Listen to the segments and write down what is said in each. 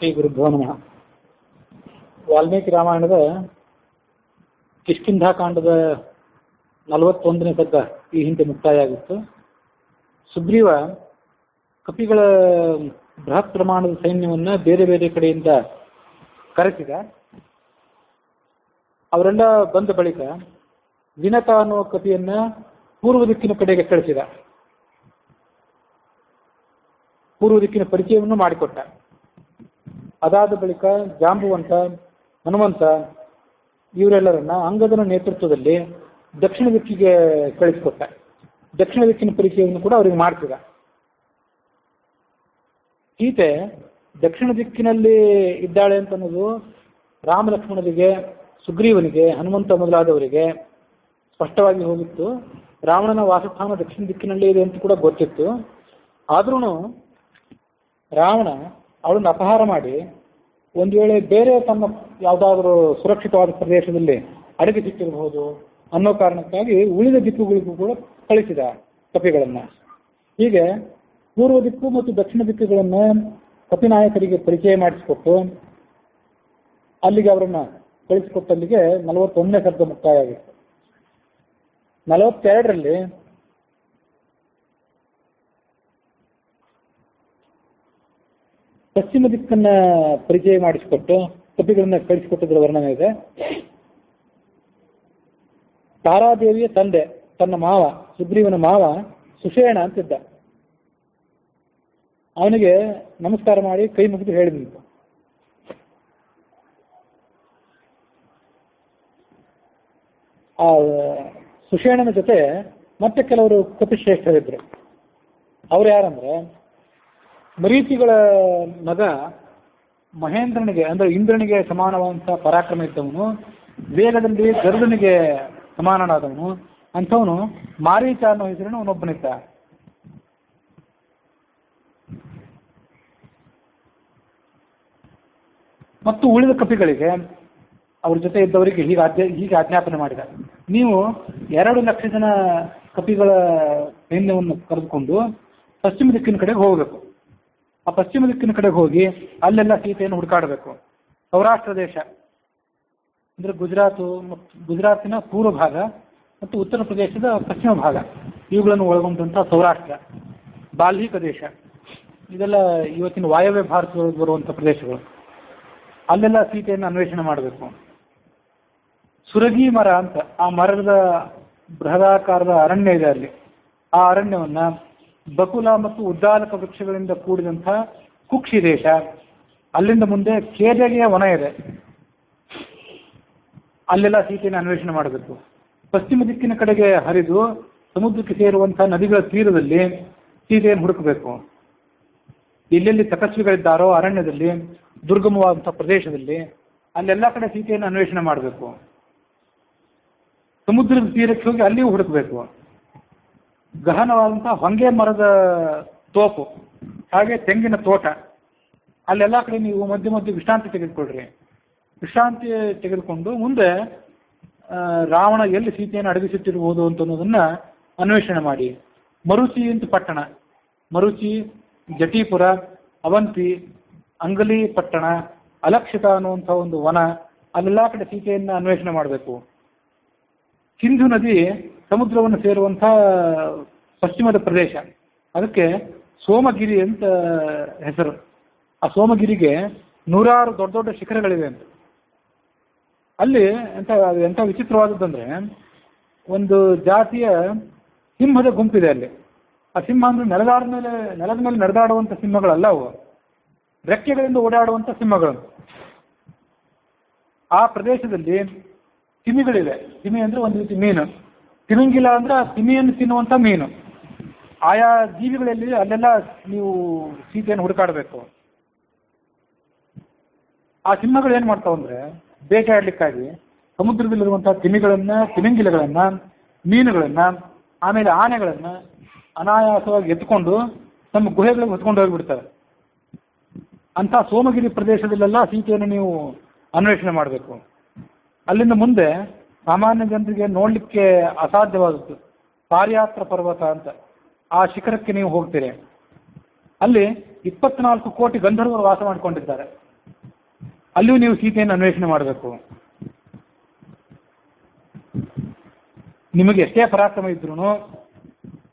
ಶ್ರೀ ಗುರುಭ್ಯೋ ನಮಃ. ವಾಲ್ಮೀಕಿ ರಾಮಾಯಣದ ಕಿಷ್ಕಿಂಧಾಕಾಂಡದ 41ನೇ ಸರ್ಗ ಈ ಹಿಂದೆ ಮುಕ್ತಾಯ ಆಗಿತ್ತು. ಸುಗ್ರೀವ ಕಪಿಗಳ ಬೃಹತ್ ಪ್ರಮಾಣದ ಸೈನ್ಯವನ್ನು ಬೇರೆ ಬೇರೆ ಕಡೆಯಿಂದ ಕರೆಸಿದ. ಅವರೆಲ್ಲ ಬಂದ ಬಳಿಕ ವಿನತ ಅನ್ನುವ ಕಪಿಯನ್ನ ಪೂರ್ವ ದಿಕ್ಕಿನ ಕಡೆಗೆ ಕಳಿಸಿದ. ಪೂರ್ವ ದಿಕ್ಕಿನ ಪರಿಚಯವನ್ನು ಮಾಡಿಕೊಟ್ಟ. ಅದಾದ ಬಳಿಕ ಜಾಂಬುವಂತ, ಹನುಮಂತ ಇವರೆಲ್ಲರನ್ನ ಅಂಗದನ ನೇತೃತ್ವದಲ್ಲಿ ದಕ್ಷಿಣ ದಿಕ್ಕಿಗೆ ಕಳಿಸಿಕೊಟ್ಟ. ದಕ್ಷಿಣ ದಿಕ್ಕಿನ ಪರಿಚಯವನ್ನು ಕೂಡ ಅವರಿಗೆ ಮಾಡಿಸಿದ. ಸೀತೆ ದಕ್ಷಿಣ ದಿಕ್ಕಿನಲ್ಲಿ ಇದ್ದಾಳೆ ಅಂತ ಅನ್ನೋದು ರಾಮ ಲಕ್ಷ್ಮಣರಿಗೆ, ಸುಗ್ರೀವನಿಗೆ, ಹನುಮಂತ ಮೊದಲಾದವರಿಗೆ ಸ್ಪಷ್ಟವಾಗಿ ಹೋಗಿತ್ತು. ರಾವಣನ ವಾಸಸ್ಥಾನ ದಕ್ಷಿಣ ದಿಕ್ಕಿನಲ್ಲಿ ಇದೆ ಅಂತ ಕೂಡ ಗೊತ್ತಿತ್ತು. ಆದ್ರೂ ರಾವಣ ಅವಳನ್ನು ಅಪಹಾರ ಮಾಡಿ ಒಂದು ವೇಳೆ ಬೇರೆ ತನ್ನ ಯಾವುದಾದ್ರೂ ಸುರಕ್ಷಿತವಾದ ಪ್ರದೇಶದಲ್ಲಿ ಅಡಗಿಸಿಟ್ಟಿರಬಹುದು ಅನ್ನೋ ಕಾರಣಕ್ಕಾಗಿ ಉಳಿದ ದಿಕ್ಕುಗಳಿಗೂ ಕೂಡ ಕಳಿಸಿದ ಕಪಿಗಳನ್ನು. ಹೀಗೆ ಪೂರ್ವ ದಿಕ್ಕು ಮತ್ತು ದಕ್ಷಿಣ ದಿಕ್ಕುಗಳನ್ನು ಕಪಿನಾಯಕರಿಗೆ ಪರಿಚಯ ಮಾಡಿಸಿಕೊಟ್ಟು ಅಲ್ಲಿಗೆ ಅವರನ್ನು ಕಳಿಸಿಕೊಟ್ಟಲ್ಲಿಗೆ 41ನೇ ಸರ್ಗ ಮುಕ್ತಾಯ ಆಗಿತ್ತು. 42ರಲ್ಲಿ ಪಶ್ಚಿಮ ದಿಕ್ಕನ್ನ ಪರಿಚಯ ಮಾಡಿಸಿಕೊಟ್ಟು ಕಪಿಗಳನ್ನ ಕಳಿಸಿಕೊಟ್ಟಿದ್ರ ವರ್ಣನೆ ಇದೆ. ತಾರಾದೇವಿಯ ತಂದೆ, ತನ್ನ ಮಾವ, ಸುಗ್ರೀವನ ಮಾವ ಸುಷೇಣ ಅಂತಿದ್ದ. ಅವನಿಗೆ ನಮಸ್ಕಾರ ಮಾಡಿ ಕೈ ಮುಗಿದು ಹೇಳಿದಂತು. ಆ ಸುಷೇಣನ ಜೊತೆ ಮತ್ತೆ ಕೆಲವರು ಕಪಿಶ್ರೇಷ್ಠರಿದ್ರು. ಅವ್ರು ಯಾರಂದ್ರೆ, ಮರೀಚಿಗಳ ಮಗ ಮಹೇಂದ್ರನಿಗೆ ಅಂದ್ರೆ ಇಂದ್ರನಿಗೆ ಸಮಾನವಾದಂತಹ ಪರಾಕ್ರಮ ಇದ್ದವನು, ವೇಗದಲ್ಲಿ ಗರುಡನಿಗೆ ಸಮಾನನಾದವನು ಅಂಥವನು ಮಾರೀಚ ಅನ್ನೋ ಹೆಸರಿನ ಅವನೊಬ್ಬನಿದ್ದ. ಮತ್ತು ಉಳಿದ ಕಪಿಗಳಿಗೆ ಅವ್ರ ಜೊತೆ ಇದ್ದವರಿಗೆ ಹೀಗೆ ಆಜ್ಞಾಪನೆ ಮಾಡಿದ. ನೀವು 2 ಲಕ್ಷ ಜನ ಕಪಿಗಳ ಸೈನ್ಯವನ್ನು ಕರೆದುಕೊಂಡು ಪಶ್ಚಿಮ ದಿಕ್ಕಿನ ಕಡೆಗೆ ಹೋಗಬೇಕು. ಆ ಪಶ್ಚಿಮ ದಿಕ್ಕಿನ ಕಡೆಗೆ ಹೋಗಿ ಅಲ್ಲೆಲ್ಲ ಸೀತೆಯನ್ನು ಹುಡುಕಾಡಬೇಕು. ಸೌರಾಷ್ಟ್ರ ದೇಶ ಅಂದ್ರೆ ಗುಜರಾತಿನ ಪೂರ್ವ ಭಾಗ ಮತ್ತು ಉತ್ತರ ಪ್ರದೇಶದ ಪಶ್ಚಿಮ ಭಾಗ ಇವುಗಳನ್ನು ಒಳಗೊಂಡಂತಹ ಸೌರಾಷ್ಟ್ರ, ಬಾಲ್ಹಿಕ ದೇಶ, ಇದೆಲ್ಲ ಇವತ್ತಿನ ವಾಯವ್ಯ ಭಾರತದಲ್ಲಿ ಬರುವಂಥ ಪ್ರದೇಶಗಳು. ಅಲ್ಲೆಲ್ಲ ಸೀತೆಯನ್ನು ಅನ್ವೇಷಣೆ ಮಾಡಬೇಕು. ಸುರಗಿ ಮರ ಅಂತ ಆ ಮರದ ಬೃಹದಾಕಾರದ ಅರಣ್ಯ ಇದೆ ಅಲ್ಲಿ. ಆ ಅರಣ್ಯವನ್ನ ಬಕುಲ ಮತ್ತು ಉದ್ದಾಲಕ ವೃಕ್ಷಗಳಿಂದ ಕೂಡಿದಂತಹ ಕುಕ್ಷಿ ದೇಶ, ಅಲ್ಲಿಂದ ಮುಂದೆ ಕೇದಗೆಯ ವನ ಇದೆ, ಅಲ್ಲೆಲ್ಲ ಸೀತೆಯನ್ನು ಅನ್ವೇಷಣೆ ಮಾಡಬೇಕು. ಪಶ್ಚಿಮ ದಿಕ್ಕಿನ ಕಡೆಗೆ ಹರಿದು ಸಮುದ್ರಕ್ಕೆ ಸೇರುವಂತಹ ನದಿಗಳ ತೀರದಲ್ಲಿ ಸೀತೆಯನ್ನು ಹುಡುಕಬೇಕು. ಎಲ್ಲೆಲ್ಲಿ ತಪಸ್ವಿಗಳಿದ್ದಾರೋ ಅರಣ್ಯದಲ್ಲಿ, ದುರ್ಗಮವಾದಂತಹ ಪ್ರದೇಶದಲ್ಲಿ ಅಲ್ಲೆಲ್ಲ ಕಡೆ ಸೀತೆಯನ್ನು ಅನ್ವೇಷಣೆ ಮಾಡಬೇಕು. ಸಮುದ್ರದ ತೀರಕ್ಕೆ ಹೋಗಿ ಅಲ್ಲಿಯೂ ಹುಡುಕಬೇಕು. ಗಹನವಾದಂತಹ ಹೊಂಗೆ ಮರದ ತೋಪು, ಹಾಗೆ ತೆಂಗಿನ ತೋಟ, ಅಲ್ಲೆಲ್ಲ ಕಡೆ ನೀವು ಮಧ್ಯೆ ಮಧ್ಯೆ ವಿಶ್ರಾಂತಿ ತೆಗೆದುಕೊಳ್ರಿ. ವಿಶ್ರಾಂತಿ ತೆಗೆದುಕೊಂಡು ಮುಂದೆ ರಾವಣ ಎಲ್ಲಿ ಸೀತೆಯನ್ನು ಅಡಗಿಸಿಟ್ಟಿರಬಹುದು ಅಂತ ಅನ್ನೋದನ್ನ ಅನ್ವೇಷಣೆ ಮಾಡಿ. ಮರುಚಿ ಅಂತ ಪಟ್ಟಣ, ಮರುಚಿ, ಜಟೀಪುರ, ಅವಂತಿ, ಅಂಗಲಿ ಪಟ್ಟಣ, ಅಲಕ್ಷಿತ ಅನ್ನುವಂಥ ಒಂದು ವನ, ಅಲ್ಲೆಲ್ಲ ಕಡೆ ಸೀತೆಯನ್ನು ಅನ್ವೇಷಣೆ ಮಾಡಬೇಕು. ಸಿಂಧು ನದಿ ಸಮುದ್ರವನ್ನು ಸೇರುವಂಥ ಪಶ್ಚಿಮದ ಪ್ರದೇಶ, ಅದಕ್ಕೆ ಸೋಮಗಿರಿ ಅಂತ ಹೆಸರು. ಆ ಸೋಮಗಿರಿಗೆ 100 ದೊಡ್ಡ ದೊಡ್ಡ ಶಿಖರಗಳಿವೆ ಅಂತ. ಅಲ್ಲಿ ಎಂಥ ವಿಚಿತ್ರವಾದದ್ದಂದ್ರೆ, ಒಂದು ಜಾತಿಯ ಸಿಂಹದ ಗುಂಪಿದೆ ಅಲ್ಲಿ. ಆ ಸಿಂಹ ಅಂದ್ರೆ ನೆಲದ ಮೇಲೆ ನಡೆದಾಡುವಂಥ ಸಿಂಹಗಳಲ್ಲ ಅವು, ರೆಕ್ಕೆಗಳಿಂದ ಓಡಾಡುವಂಥ ಸಿಂಹಗಳು. ಆ ಪ್ರದೇಶದಲ್ಲಿ ತಿಮಿಗಳಿವೆ. ತಿಮಿ ಅಂದ್ರೆ ಒಂದು ರೀತಿ ಮೀನು. ತಿಮಿಂಗಿಲ ಅಂದ್ರೆ ತಿಮಿಯನ್ನು ತಿನ್ನುವಂಥ ಮೀನು. ಆಯಾ ಜೀವಿಗಳಲ್ಲಿ ಅಲ್ಲೆಲ್ಲ ನೀವು ಸೀತೆಯನ್ನು ಹುಡುಕಾಡಬೇಕು. ಆ ಸಿಂಹಗಳು ಏನ್ ಮಾಡ್ತಾವಂದ್ರೆ, ಬೇಟೆಯಾಡ್ಲಿಕ್ಕಾಗಿ ಸಮುದ್ರದಲ್ಲಿರುವಂತಹ ತಿಮಿಂಗಿಲಗಳನ್ನ, ಮೀನುಗಳನ್ನ, ಆಮೇಲೆ ಆನೆಗಳನ್ನ ಅನಾಯಾಸವಾಗಿ ಎತ್ಕೊಂಡು ತಮ್ಮ ಗುಹೆಗಳಿಗೆ ಹೊತ್ಕೊಂಡು ಹೋಗಿಬಿಡ್ತವೆ. ಅಂತ ಸೋಮಗಿರಿ ಪ್ರದೇಶದಲ್ಲೆಲ್ಲ ಸೀತೆಯನ್ನು ನೀವು ಅನ್ವೇಷಣೆ ಮಾಡಬೇಕು. ಅಲ್ಲಿಂದ ಮುಂದೆ ಸಾಮಾನ್ಯ ಜನರಿಗೆ ನೋಡ್ಲಿಕ್ಕೆ ಅಸಾಧ್ಯವಾದದ್ದು ಪಾರಿಯಾತ್ರ ಪರ್ವತ ಅಂತ, ಆ ಶಿಖರಕ್ಕೆ ನೀವು ಹೋಗ್ತೀರಿ. ಅಲ್ಲಿ 24 ಕೋಟಿ ಗಂಧರ್ವರು ವಾಸ ಮಾಡಿಕೊಂಡಿದ್ದಾರೆ. ಅಲ್ಲಿಯೂ ನೀವು ಸೀತೆಯನ್ನು ಅನ್ವೇಷಣೆ ಮಾಡಬೇಕು. ನಿಮಗೆ ಎಷ್ಟೇ ಪರಾಕ್ರಮ ಇದ್ರೂ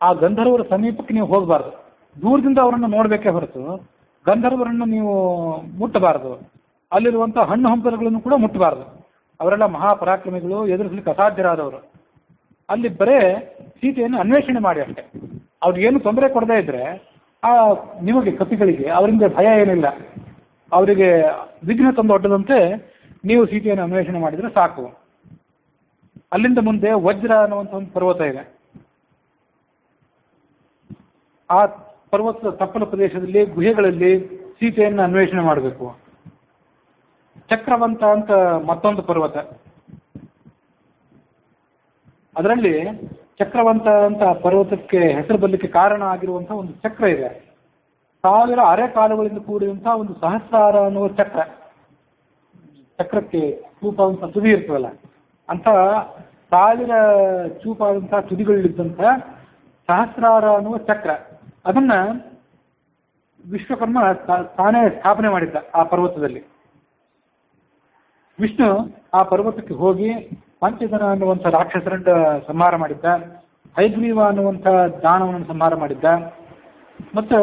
ಆ ಗಂಧರ್ವರ ಸಮೀಪಕ್ಕೆ ನೀವು ಹೋಗಬಾರ್ದು. ದೂರದಿಂದ ಅವರನ್ನು ನೋಡಬೇಕೇ ಹೊರತು ಗಂಧರ್ವರನ್ನು ನೀವು ಮುಟ್ಟಬಾರದು. ಅಲ್ಲಿರುವಂಥ ಹಣ್ಣು ಹಂಪಲುಗಳನ್ನು ಕೂಡ ಮುಟ್ಟಬಾರದು. ಅವರೆಲ್ಲ ಮಹಾಪರಾಕ್ರಮಿಗಳು, ಎದುರಿಸಲಿಕ್ಕೆ ಅಸಾಧ್ಯರಾದವರು. ಅಲ್ಲಿ ಬರೇ ಸೀತೆಯನ್ನು ಅನ್ವೇಷಣೆ ಮಾಡಿ ಅಷ್ಟೇ. ಅವ್ರಿಗೇನು ತೊಂದರೆ ಕೊಡದೇ ಇದ್ರೆ ನಿಮಗೆ ಕಪಿಗಳಿಗೆ ಅವರಿಂದ ಭಯ ಏನಿಲ್ಲ. ಅವರಿಗೆ ವಿಘ್ನ ತಂದು ಒಡ್ಡದಂತೆ ನೀವು ಸೀತೆಯನ್ನು ಅನ್ವೇಷಣೆ ಮಾಡಿದರೆ ಸಾಕು. ಅಲ್ಲಿಂದ ಮುಂದೆ ವಜ್ರ ಅನ್ನುವಂಥ ಒಂದು ಪರ್ವತ ಇದೆ. ಆ ಪರ್ವತದ ತಪ್ಪಲ ಪ್ರದೇಶದಲ್ಲಿ ಗುಹೆಗಳಲ್ಲಿ ಸೀತೆಯನ್ನು ಅನ್ವೇಷಣೆ ಮಾಡಬೇಕು. ಚಕ್ರವಂತ ಅಂತ ಮತ್ತೊಂದು ಪರ್ವತ. ಅದರಲ್ಲಿ ಚಕ್ರವಂತ ಅಂತ ಪರ್ವತಕ್ಕೆ ಹೆಸರು ಬರಲಿಕ್ಕೆ ಕಾರಣ ಆಗಿರುವಂತಹ ಒಂದು ಚಕ್ರ ಇದೆ. 1000 ಅರೆಕಾಲುಗಳಿಂದ ಕೂಡಿದಂತಹ ಒಂದು ಸಹಸ್ರಾರ ಅನ್ನುವ ಚಕ್ರ. ಚಕ್ರಕ್ಕೆ ಚೂಪಾದಂಥ ತುದಿ ಇರ್ತದಲ್ಲ, ಅಂತ 1000 ಚೂಪಾದಂತಹ ತುದಿಗಳಿದ್ದಂಥ ಸಹಸ್ರಾರ ಅನ್ನುವ ಚಕ್ರ. ಅದನ್ನ ವಿಶ್ವಕರ್ಮ ತಾನೇ ಸ್ಥಾಪನೆ ಮಾಡಿದ್ದ ಆ ಪರ್ವತದಲ್ಲಿ. ವಿಷ್ಣು ಆ ಪರ್ವತಕ್ಕೆ ಹೋಗಿ ಪಂಚಜನ ಅನ್ನುವಂಥ ರಾಕ್ಷಸರನ್ನ ಸಂಹಾರ ಮಾಡಿದ್ದ, ಹೈಗ್ರೀವ ಅನ್ನುವಂಥ ದಾನವನ್ನು ಸಂಹಾರ ಮಾಡಿದ್ದ, ಮತ್ತು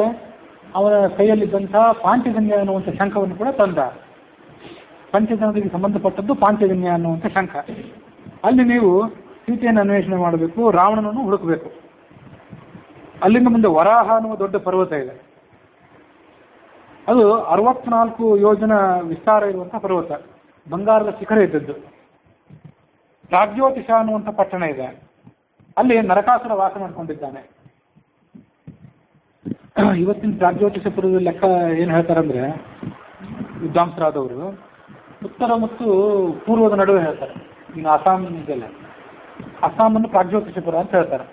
ಅವನ ಕೈಯಲ್ಲಿದ್ದಂಥ ಪಾಂಚಜನ್ಯ ಅನ್ನುವಂಥ ಶಂಖವನ್ನು ಕೂಡ ತಂದ. ಪಂಚಜನರಿಗೆ ಸಂಬಂಧಪಟ್ಟದ್ದು ಪಾಂಚಜನ್ಯ ಅನ್ನುವಂಥ ಶಂಖ. ಅಲ್ಲಿ ನೀವು ಸೀತೆಯನ್ನು ಅನ್ವೇಷಣೆ ಮಾಡಬೇಕು, ರಾವಣನನ್ನು ಹುಡುಕಬೇಕು. ಅಲ್ಲಿಂದ ಮುಂದೆ ವರಾಹ ಅನ್ನುವ ದೊಡ್ಡ ಪರ್ವತ ಇದೆ. ಅದು 64 ಯೋಜನ ವಿಸ್ತಾರ ಇರುವಂಥ ಪರ್ವತ, ಬಂಗಾರದ ಶಿಖರ ಇದ್ದದ್ದು. ಪ್ರಾಗ್ಜ್ಯೋತಿಷ ಅನ್ನುವಂಥ ಪಟ್ಟಣ ಇದೆ. ಅಲ್ಲಿ ನರಕಾಸುರ ವಾಸ ಮಾಡ್ಕೊಂಡಿದ್ದಾನೆ. ಇವತ್ತಿನ ಪ್ರಾಗ್ಜ್ಯೋತಿಷಪುರದ ಲೆಕ್ಕ ಏನು ಹೇಳ್ತಾರಂದ್ರೆ, ವಿದ್ವಾಂಸರಾದವರು ಉತ್ತರ ಮತ್ತು ಪೂರ್ವದ ನಡುವೆ ಹೇಳ್ತಾರೆ. ಇನ್ನು ಅಸ್ಸಾಂ ಇದೆಲ್ಲ, ಅಸ್ಸಾಮನ್ನು ಪ್ರಾಗ್ಜ್ಯೋತಿಷಪುರ ಅಂತ ಹೇಳ್ತಾರೆ,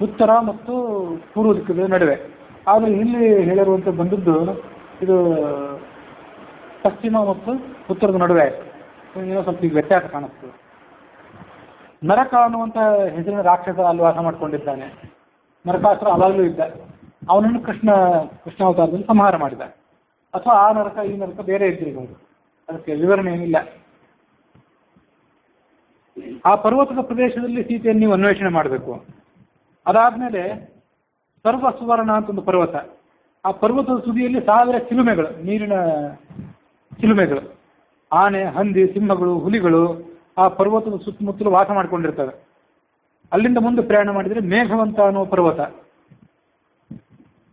ಉತ್ತರ ಮತ್ತು ಪೂರ್ವ ದಿಕ್ಕದ ನಡುವೆ. ಆದರೆ ಇಲ್ಲಿ ಹೇಳಿರುವಂಥ ಬಂದದ್ದು ಇದು ಪಶ್ಚಿಮ ಮತ್ತು ಉತ್ತರದ ನಡುವೆ ಆಯಿತು. ಏನೋ ಸ್ವಲ್ಪ ಈಗ ವ್ಯತ್ಯಾಸ ಕಾಣಿಸ್ತದೆ. ನರಕ ಅನ್ನುವಂಥ ಹೆಸರಿನ ರಾಕ್ಷಸ ಅಲ್ಲಿ ವಾಸ ಮಾಡ್ಕೊಂಡಿದ್ದಾನೆ. ನರಕಾಸುರ ಅವಾಗಲೂ ಇದ್ದ. ಅವನನ್ನು ಕೃಷ್ಣಾವತಾರದಲ್ಲಿ ಸಂಹಾರ ಮಾಡಿದ. ಅಥವಾ ಆ ನರಕ ಈ ನರಕ ಬೇರೆ ಇದ್ದಿರಬಹುದು, ಅದಕ್ಕೆ ವಿವರಣೆ ಏನಿಲ್ಲ. ಆ ಪರ್ವತದ ಪ್ರದೇಶದಲ್ಲಿ ಸೀತೆಯನ್ನು ನೀವು ಅನ್ವೇಷಣೆ ಮಾಡಬೇಕು. ಅದಾದ್ಮೇಲೆ ಸರ್ವ ಸುವರ್ಣ ಅಂತ ಒಂದು ಪರ್ವತ. ಆ ಪರ್ವತದ ತುದಿಯಲ್ಲಿ 1000 ಚಿಲುಮೆಗಳು, ನೀರಿನ ಚಿಲುಮೆಗಳು, ಆನೆ, ಹಂದಿ, ಸಿಂಹಗಳು, ಹುಲಿಗಳು ಆ ಪರ್ವತದ ಸುತ್ತಮುತ್ತಲು ವಾಸ ಮಾಡಿಕೊಂಡಿರ್ತವೆ. ಅಲ್ಲಿಂದ ಮುಂದೆ ಪ್ರಯಾಣ ಮಾಡಿದರೆ ಮೇಘವಂತ ಅನ್ನುವ ಪರ್ವತ.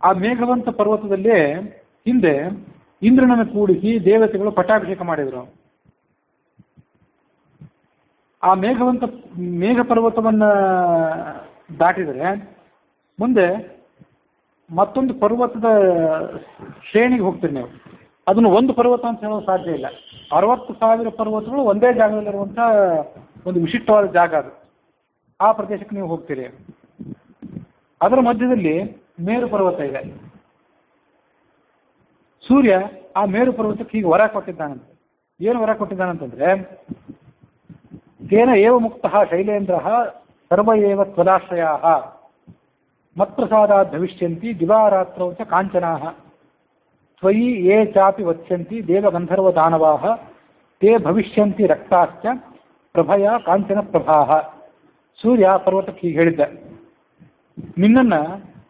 ಆ ಮೇಘವಂತ ಪರ್ವತದಲ್ಲಿ ಹಿಂದೆ ಇಂದ್ರನನ್ನು ಕೂಡಿಸಿ ದೇವತೆಗಳು ಪಟ್ಟಾಭಿಷೇಕ ಮಾಡಿದರು. ಆ ಮೇಘ ಪರ್ವತವನ್ನು ದಾಟಿದರೆ ಮುಂದೆ ಮತ್ತೊಂದು ಪರ್ವತದ ಶ್ರೇಣಿಗೆ ಹೋಗ್ತೀರಿ ನೀವು. ಅದನ್ನು ಒಂದು ಪರ್ವತ ಅಂತ ಹೇಳೋದು ಸಾಧ್ಯ ಇಲ್ಲ. 60,000 ಪರ್ವತಗಳು ಒಂದೇ ಜಾಗದಲ್ಲಿರುವಂಥ ಒಂದು ವಿಶಿಷ್ಟವಾದ ಜಾಗ ಅದು. ಆ ಪ್ರದೇಶಕ್ಕೆ ನೀವು ಹೋಗ್ತೀರಿ. ಅದರ ಮಧ್ಯದಲ್ಲಿ ಮೇರು ಪರ್ವತ ಇದೆ. ಸೂರ್ಯ ಆ ಮೇರು ಪರ್ವತಕ್ಕೆ ಹೀಗೆ ವರ ಕೊಟ್ಟಿದ್ದಾನಂತೆ. ಏನು ವರ ಕೊಟ್ಟಿದ್ದಾನಂತಂದ್ರೆ, ತೇನ ಏವ ಮುಕ್ತಃ ಶೈಲೇಂದ್ರ ಸರ್ವ ಏವ ತ್ವದಾಶ್ರಯಾ ಮತ್ಪ್ರಸಾದಾತ್ ಭವಿಷ್ಯಂತಿ ದಿವಾರಾತ್ರೌ ಚ ಕಾಂಚನಾಃ ತ್ವಯಿ ಯೇ ಚಾಪಿ ವತ್ಸ್ಯಂತಿ ದೇವಗಂಧರ್ವ ದಾನವಾಃ ತೇ ಭವಿಷ್ಯಂತಿ ರಕ್ತಾಶ್ಚ ಪ್ರಭಯ ಕಾಂಚನ ಪ್ರಭಾಃ. ಸೂರ್ಯ ಪರ್ವತಕ್ಕೆ ಹೀಗೆ ಹೇಳಿದ್ದ, ನಿನ್ನನ್ನು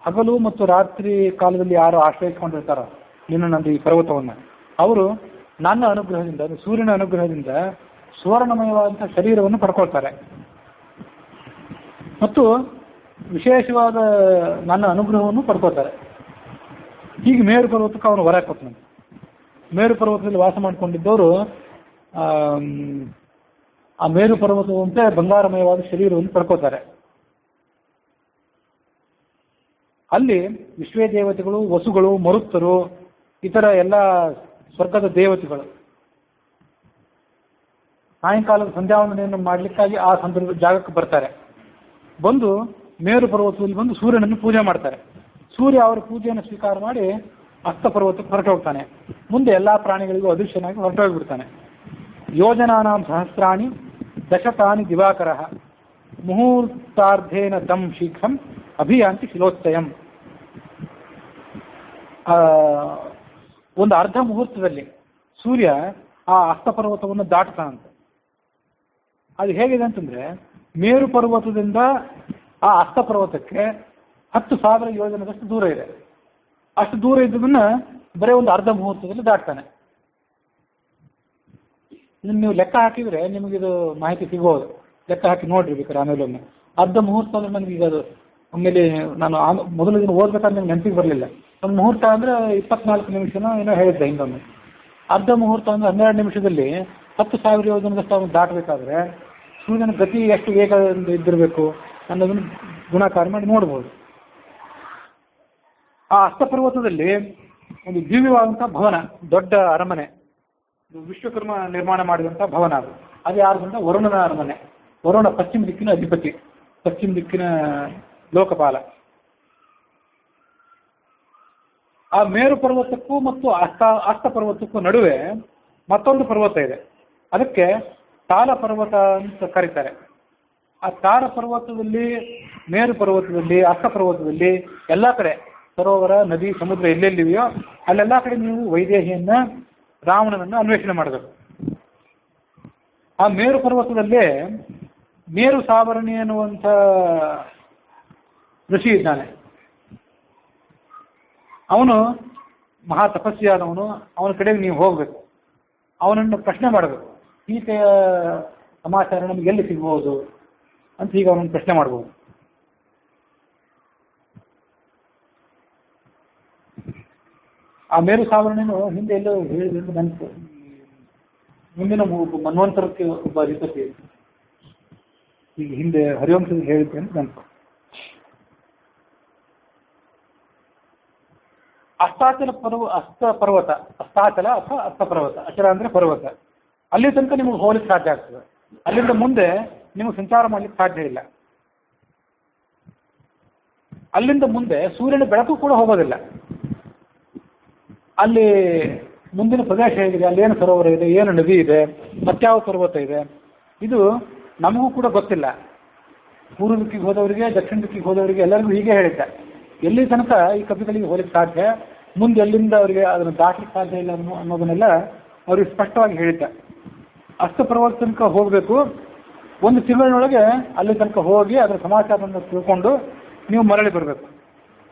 ಹಗಲು ಮತ್ತು ರಾತ್ರಿ ಕಾಲದಲ್ಲಿ ಯಾರು ಆಶ್ರಯಿಸಿಕೊಂಡಿರ್ತಾರೋ ನಿನ್ನನ್ನಂದು ಈ ಪರ್ವತವನ್ನು, ಅವರು ನನ್ನ ಅನುಗ್ರಹದಿಂದ, ಸೂರ್ಯನ ಅನುಗ್ರಹದಿಂದ ಸುವರ್ಣಮಯವಾದಂಥ ಶರೀರವನ್ನು ಪಡ್ಕೊಳ್ತಾರೆ ಮತ್ತು ವಿಶೇಷವಾದ ನನ್ನ ಅನುಗ್ರಹವನ್ನು ಪಡ್ಕೋತಾರೆ. ಹೀಗೆ ಮೇರು ಪರ್ವತಕ್ಕೆ ಅವನು ವರ ಕೊಟ್ಟನು. ಮೇರು ಪರ್ವತದಲ್ಲಿ ವಾಸ ಮಾಡಿಕೊಂಡಿದ್ದವರು ಆ ಮೇರು ಪರ್ವತದಂತೆ ಬಂಗಾರಮಯವಾದ ಶರೀರವನ್ನು ಪಡ್ಕೋತಾರೆ. ಅಲ್ಲಿ ವಿಶ್ವೇ ದೇವತೆಗಳು, ವಸುಗಳು, ಮರುತ್ತರು, ಇತರ ಎಲ್ಲ ಸ್ವರ್ಗದ ದೇವತೆಗಳು ಸಾಯಂಕಾಲದ ಸಂಧ್ಯಾವಂದನೆಯನ್ನು ಮಾಡಲಿಕ್ಕಾಗಿ ಆ ಸಂದರ್ಭ ಜಾಗಕ್ಕೆ ಬರ್ತಾರೆ. ಬಂದು ಮೇರು ಪರ್ವತದಲ್ಲಿ ಬಂದು ಸೂರ್ಯನನ್ನು ಪೂಜೆ ಮಾಡ್ತಾರೆ. ಸೂರ್ಯ ಅವರ ಪೂಜೆಯನ್ನು ಸ್ವೀಕಾರ ಮಾಡಿ ಅಸ್ತ ಪರ್ವತಕ್ಕೆ ಹೊರಟೋಗ್ತಾನೆ. ಮುಂದೆ ಎಲ್ಲ ಪ್ರಾಣಿಗಳಿಗೂ ಅದೃಶ್ಯನಾಗಿ ಹೊರಟೋಗ್ಬಿಡ್ತಾನೆ. ಯೋಜನಾನಾಂ ಸಹಸ್ರಾಣಿ ದಶತಾನಿ ದಿವಾಕರಃ ಮುಹೂರ್ತಾರ್ಧೇನ ತಂ ಶೀಘ್ರಂ ಅಭಿಯಾಂತಿ ಶಿಲೋಚ್ಚಯಂ. ಒಂದು ಅರ್ಧ ಮುಹೂರ್ತದಲ್ಲಿ ಸೂರ್ಯ ಆ ಅಸ್ತಪರ್ವತವನ್ನು ದಾಟ್ತಾನಂತೆ. ಅದು ಹೇಗಿದೆ ಅಂತಂದರೆ, ಮೇರು ಪರ್ವತದಿಂದ ಆ ಅಸ್ತಪರ್ವತಕ್ಕೆ 10,000 ಯೋಜನೆದಷ್ಟು ದೂರ ಇದೆ. ಅಷ್ಟು ದೂರ ಇದ್ದದನ್ನು ಬರೀ ಒಂದು ಅರ್ಧ ಮುಹೂರ್ತದಲ್ಲಿ ದಾಟ್ತಾನೆ. ಇದನ್ನು ನೀವು ಲೆಕ್ಕ ಹಾಕಿದರೆ ನಿಮಗಿದು ಮಾಹಿತಿ ಸಿಗೋದು. ಲೆಕ್ಕ ಹಾಕಿ ನೋಡ್ರಿ ಬೇಕಾದ್ರೆ ಆಮೇಲೆ ಒಮ್ಮೆ. ಅರ್ಧ ಮುಹೂರ್ತ ಅಂದರೆ ನನಗೆ ಈಗ ಅದು ಆಮೇಲೆ ನಾನು ಮೊದಲು ದಿನ ಓದ್ಬೇಕಾದ್ರೆ ನನಗೆ ನೆನಪಿಗೆ ಬರಲಿಲ್ಲ. ಒಂದು ಮುಹೂರ್ತ ಅಂದರೆ 24 ನಿಮಿಷನೋ ಏನೋ ಹೇಳಿದ್ದೆ ಹಿಂದೊಮ್ಮೆ. ಅರ್ಧ ಮುಹೂರ್ತ ಅಂದರೆ 12 ನಿಮಿಷದಲ್ಲಿ 10,000 ಯೋಜನೆದಷ್ಟು ಅವನು ದಾಟಬೇಕಾದ್ರೆ ಸೂರ್ಯನ ಗತಿ ಎಷ್ಟು ವೇಗದಿಂದ ಇದ್ದಿರಬೇಕು ಅನ್ನೋದನ್ನು ಗುಣಾಕಾರ ಮಾಡಿ ನೋಡ್ಬೋದು. ಆ ಅಸ್ತಪರ್ವತದಲ್ಲಿ ಒಂದು ದಿವ್ಯವಾದಂಥ ಭವನ, ದೊಡ್ಡ ಅರಮನೆ, ವಿಶ್ವಕರ್ಮ ನಿರ್ಮಾಣ ಮಾಡಿದಂಥ ಭವನ ಅದು. ಅದು ಯಾರ್ದಂತ ವರುಣನ ಅರಮನೆ. ವರುಣ ಪಶ್ಚಿಮ ದಿಕ್ಕಿನ ಅಧಿಪತಿ, ಪಶ್ಚಿಮ ದಿಕ್ಕಿನ ಲೋಕಪಾಲ. ಆ ಮೇರು ಪರ್ವತಕ್ಕೂ ಮತ್ತು ಅಸ್ತಪರ್ವತಕ್ಕೂ ನಡುವೆ ಮತ್ತೊಂದು ಪರ್ವತ ಇದೆ. ಅದಕ್ಕೆ ತಾಲ ಪರ್ವತ ಅಂತ ಕರೀತಾರೆ. ಆ ತಾರ ಪರ್ವತದಲ್ಲಿ, ಮೇರು ಪರ್ವತದಲ್ಲಿ, ಅಸ್ತಪರ್ವತದಲ್ಲಿ ಎಲ್ಲ ಕಡೆ ಸರೋವರ, ನದಿ, ಸಮುದ್ರ ಎಲ್ಲೆಲ್ಲಿವೆಯೋ ಅಲ್ಲೆಲ್ಲ ಕಡೆ ನೀವು ವೈದೇಹಿಯನ್ನ, ರಾವಣನನ್ನು ಅನ್ವೇಷಣೆ ಮಾಡಬೇಕು. ಆ ಮೇರು ಪರ್ವತದಲ್ಲೇ ಮೇರು ಸಾವರ್ಣಿ ಅನ್ನುವಂಥ ಋಷಿ ಇದ್ದಾನೆ. ಅವನು ಮಹಾ ತಪಸ್ವಿಯಾದವನು. ಅವನ ಕಡೆಗೆ ನೀವು ಹೋಗಬೇಕು, ಅವನನ್ನು ಪ್ರಶ್ನೆ ಮಾಡಬೇಕು. ಸೀತೆಯ ಸಮಾಚಾರ ನಮಗೆ ಎಲ್ಲಿ ಸಿಗ್ಬೋದು ಅಂತ ಈಗ ಅವನನ್ನು ಪ್ರಶ್ನೆ ಮಾಡ್ಬೋದು. ಆ ಮೇರು ಸಾವರ್ಣಿನು ಹಿಂದೆ ಎಲ್ಲೋ ಹೇಳಿದ್ರೆ ನೆನಪು, ಮುಂದಿನ ಮನ್ವಂತರಕ್ಕೆ ಒಬ್ಬ ಅಧಿಪತಿ, ಈಗ ಹಿಂದೆ ಹರಿವಂಶದಲ್ಲಿ ಹೇಳಿದ್ದೆ ಅಂತ ನೆನಪು. ಅಸ್ತಪರ್ವತ, ಅಸ್ತಾಚಲ ಅಥವಾ ಅಸ್ತಪರ್ವತ, ಅಚಲ ಅಂದರೆ ಪರ್ವತ, ಅಲ್ಲಿ ತನಕ ನಿಮಗೆ ಹೋಗ್ಲಿಕ್ಕೆ ಸಾಧ್ಯ ಆಗ್ತದೆ. ಅಲ್ಲಿಂದ ಮುಂದೆ ನಿಮಗೆ ಸಂಚಾರ ಮಾಡ್ಲಿಕ್ಕೆ ಸಾಧ್ಯ ಇಲ್ಲ. ಅಲ್ಲಿಂದ ಮುಂದೆ ಸೂರ್ಯನ ಬೆಳಕು ಕೂಡ ಹೋಗೋದಿಲ್ಲ. ಅಲ್ಲಿ ಮುಂದಿನ ಪ್ರದೇಶ ಹೇಗಿದೆ, ಅಲ್ಲಿ ಏನು ಸರೋವರ ಇದೆ, ಏನು ನದಿ ಇದೆ, ಮತ್ಯಾವ ಪರ್ವತ ಇದೆ, ಇದು ನಮಗೂ ಕೂಡ ಗೊತ್ತಿಲ್ಲ. ಪೂರ್ವ ದಿಕ್ಕಿಗೆ ಹೋದವರಿಗೆ, ದಕ್ಷಿಣ ದಿಕ್ಕಿಗೆ ಹೋದವರಿಗೆ ಎಲ್ಲರಿಗೂ ಹೀಗೆ ಹೇಳಿದ್ದೆ. ಎಲ್ಲಿ ತನಕ ಈ ಕಪಿಗಳಿಗೆ ಹೋಗ್ಲಿಕ್ಕೆ ಸಾಧ್ಯ, ಮುಂದೆ ಎಲ್ಲಿಂದ ಅವರಿಗೆ ಅದನ್ನು ದಾಟಲಿಕ್ಕೆ ಸಾಧ್ಯ ಇಲ್ಲ ಅನ್ನೋದನ್ನೆಲ್ಲ ಅವ್ರಿಗೆ ಸ್ಪಷ್ಟವಾಗಿ ಹೇಳಿದ್ದೆ. ಅಸ್ತಪರ್ವತ ತನಕ ಹೋಗಬೇಕು, 1 ತಿಂಗಳಿನೊಳಗೆ ಅಲ್ಲಿ ತನಕ ಹೋಗಿ ಅದರ ಸಮಾಚಾರವನ್ನು ತಿಳ್ಕೊಂಡು ನೀವು ಮರಳಿ ಬರಬೇಕು.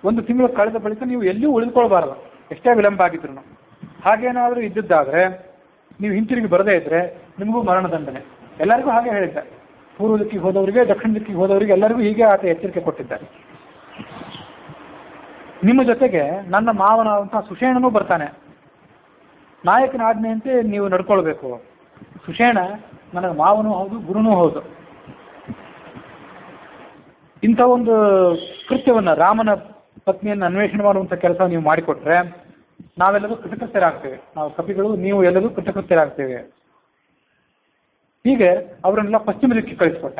1 ತಿಂಗಳು ಕಳೆದ ಬಳಿಕ ನೀವು ಎಲ್ಲಿಯೂ ಉಳಿದುಕೊಳ್ಬಾರದು, ಎಷ್ಟೇ ವಿಳಂಬ ಆಗಿದ್ರು. ಹಾಗೇನಾದರೂ ಇದ್ದಿದ್ದಾದರೆ ನೀವು ಹಿಂತಿರುಗಿ ಬರದೇ ಇದ್ದರೆ ನಿಮಗೂ ಮರಣದಂಡನೆ. ಎಲ್ಲರಿಗೂ ಹಾಗೆ ಹೇಳಿದ್ದೆ. ಪೂರ್ವ ದಿಕ್ಕಿಗೆ ಹೋದವರಿಗೆ, ದಕ್ಷಿಣ ದಿಕ್ಕಿಗೆ ಹೋದವರಿಗೆ ಎಲ್ಲರಿಗೂ ಹೀಗೆ ಆತ ಎಚ್ಚರಿಕೆ ಕೊಟ್ಟಿದ್ದಾರೆ. ನಿಮ್ಮ ಜೊತೆಗೆ ನನ್ನ ಮಾವನಾದಂಥ ಸುಷೇಣನೂ ಬರ್ತಾನೆ. ನಾಯಕನ ಆಜ್ಞೆಯಂತೆ ನೀವು ನಡ್ಕೊಳ್ಬೇಕು. ಸುಷೇಣ ನನಗೆ ಮಾವನೂ ಹೌದು, ಗುರುನೂ ಹೌದು. ಇಂಥ ಒಂದು ಕೃತ್ಯವನ್ನು, ರಾಮನ ಪತ್ನಿಯನ್ನು ಅನ್ವೇಷಣೆ ಮಾಡುವಂಥ ಕೆಲಸ ನೀವು ಮಾಡಿಕೊಟ್ರೆ ನಾವೆಲ್ಲರೂ ಕೃತಕೃತ್ಯರಾಗ್ತೇವೆ. ನಾವು ಕಪಿಗಳು, ನೀವು ಎಲ್ಲರೂ ಕೃತಕೃತ್ಯರಾಗ್ತೇವೆ. ಹೀಗೆ ಅವರನ್ನೆಲ್ಲ ಪಶ್ಚಿಮ ದಿಕ್ಕಿಗೆ ಕಳಿಸಿಕೊಟ್ಟ.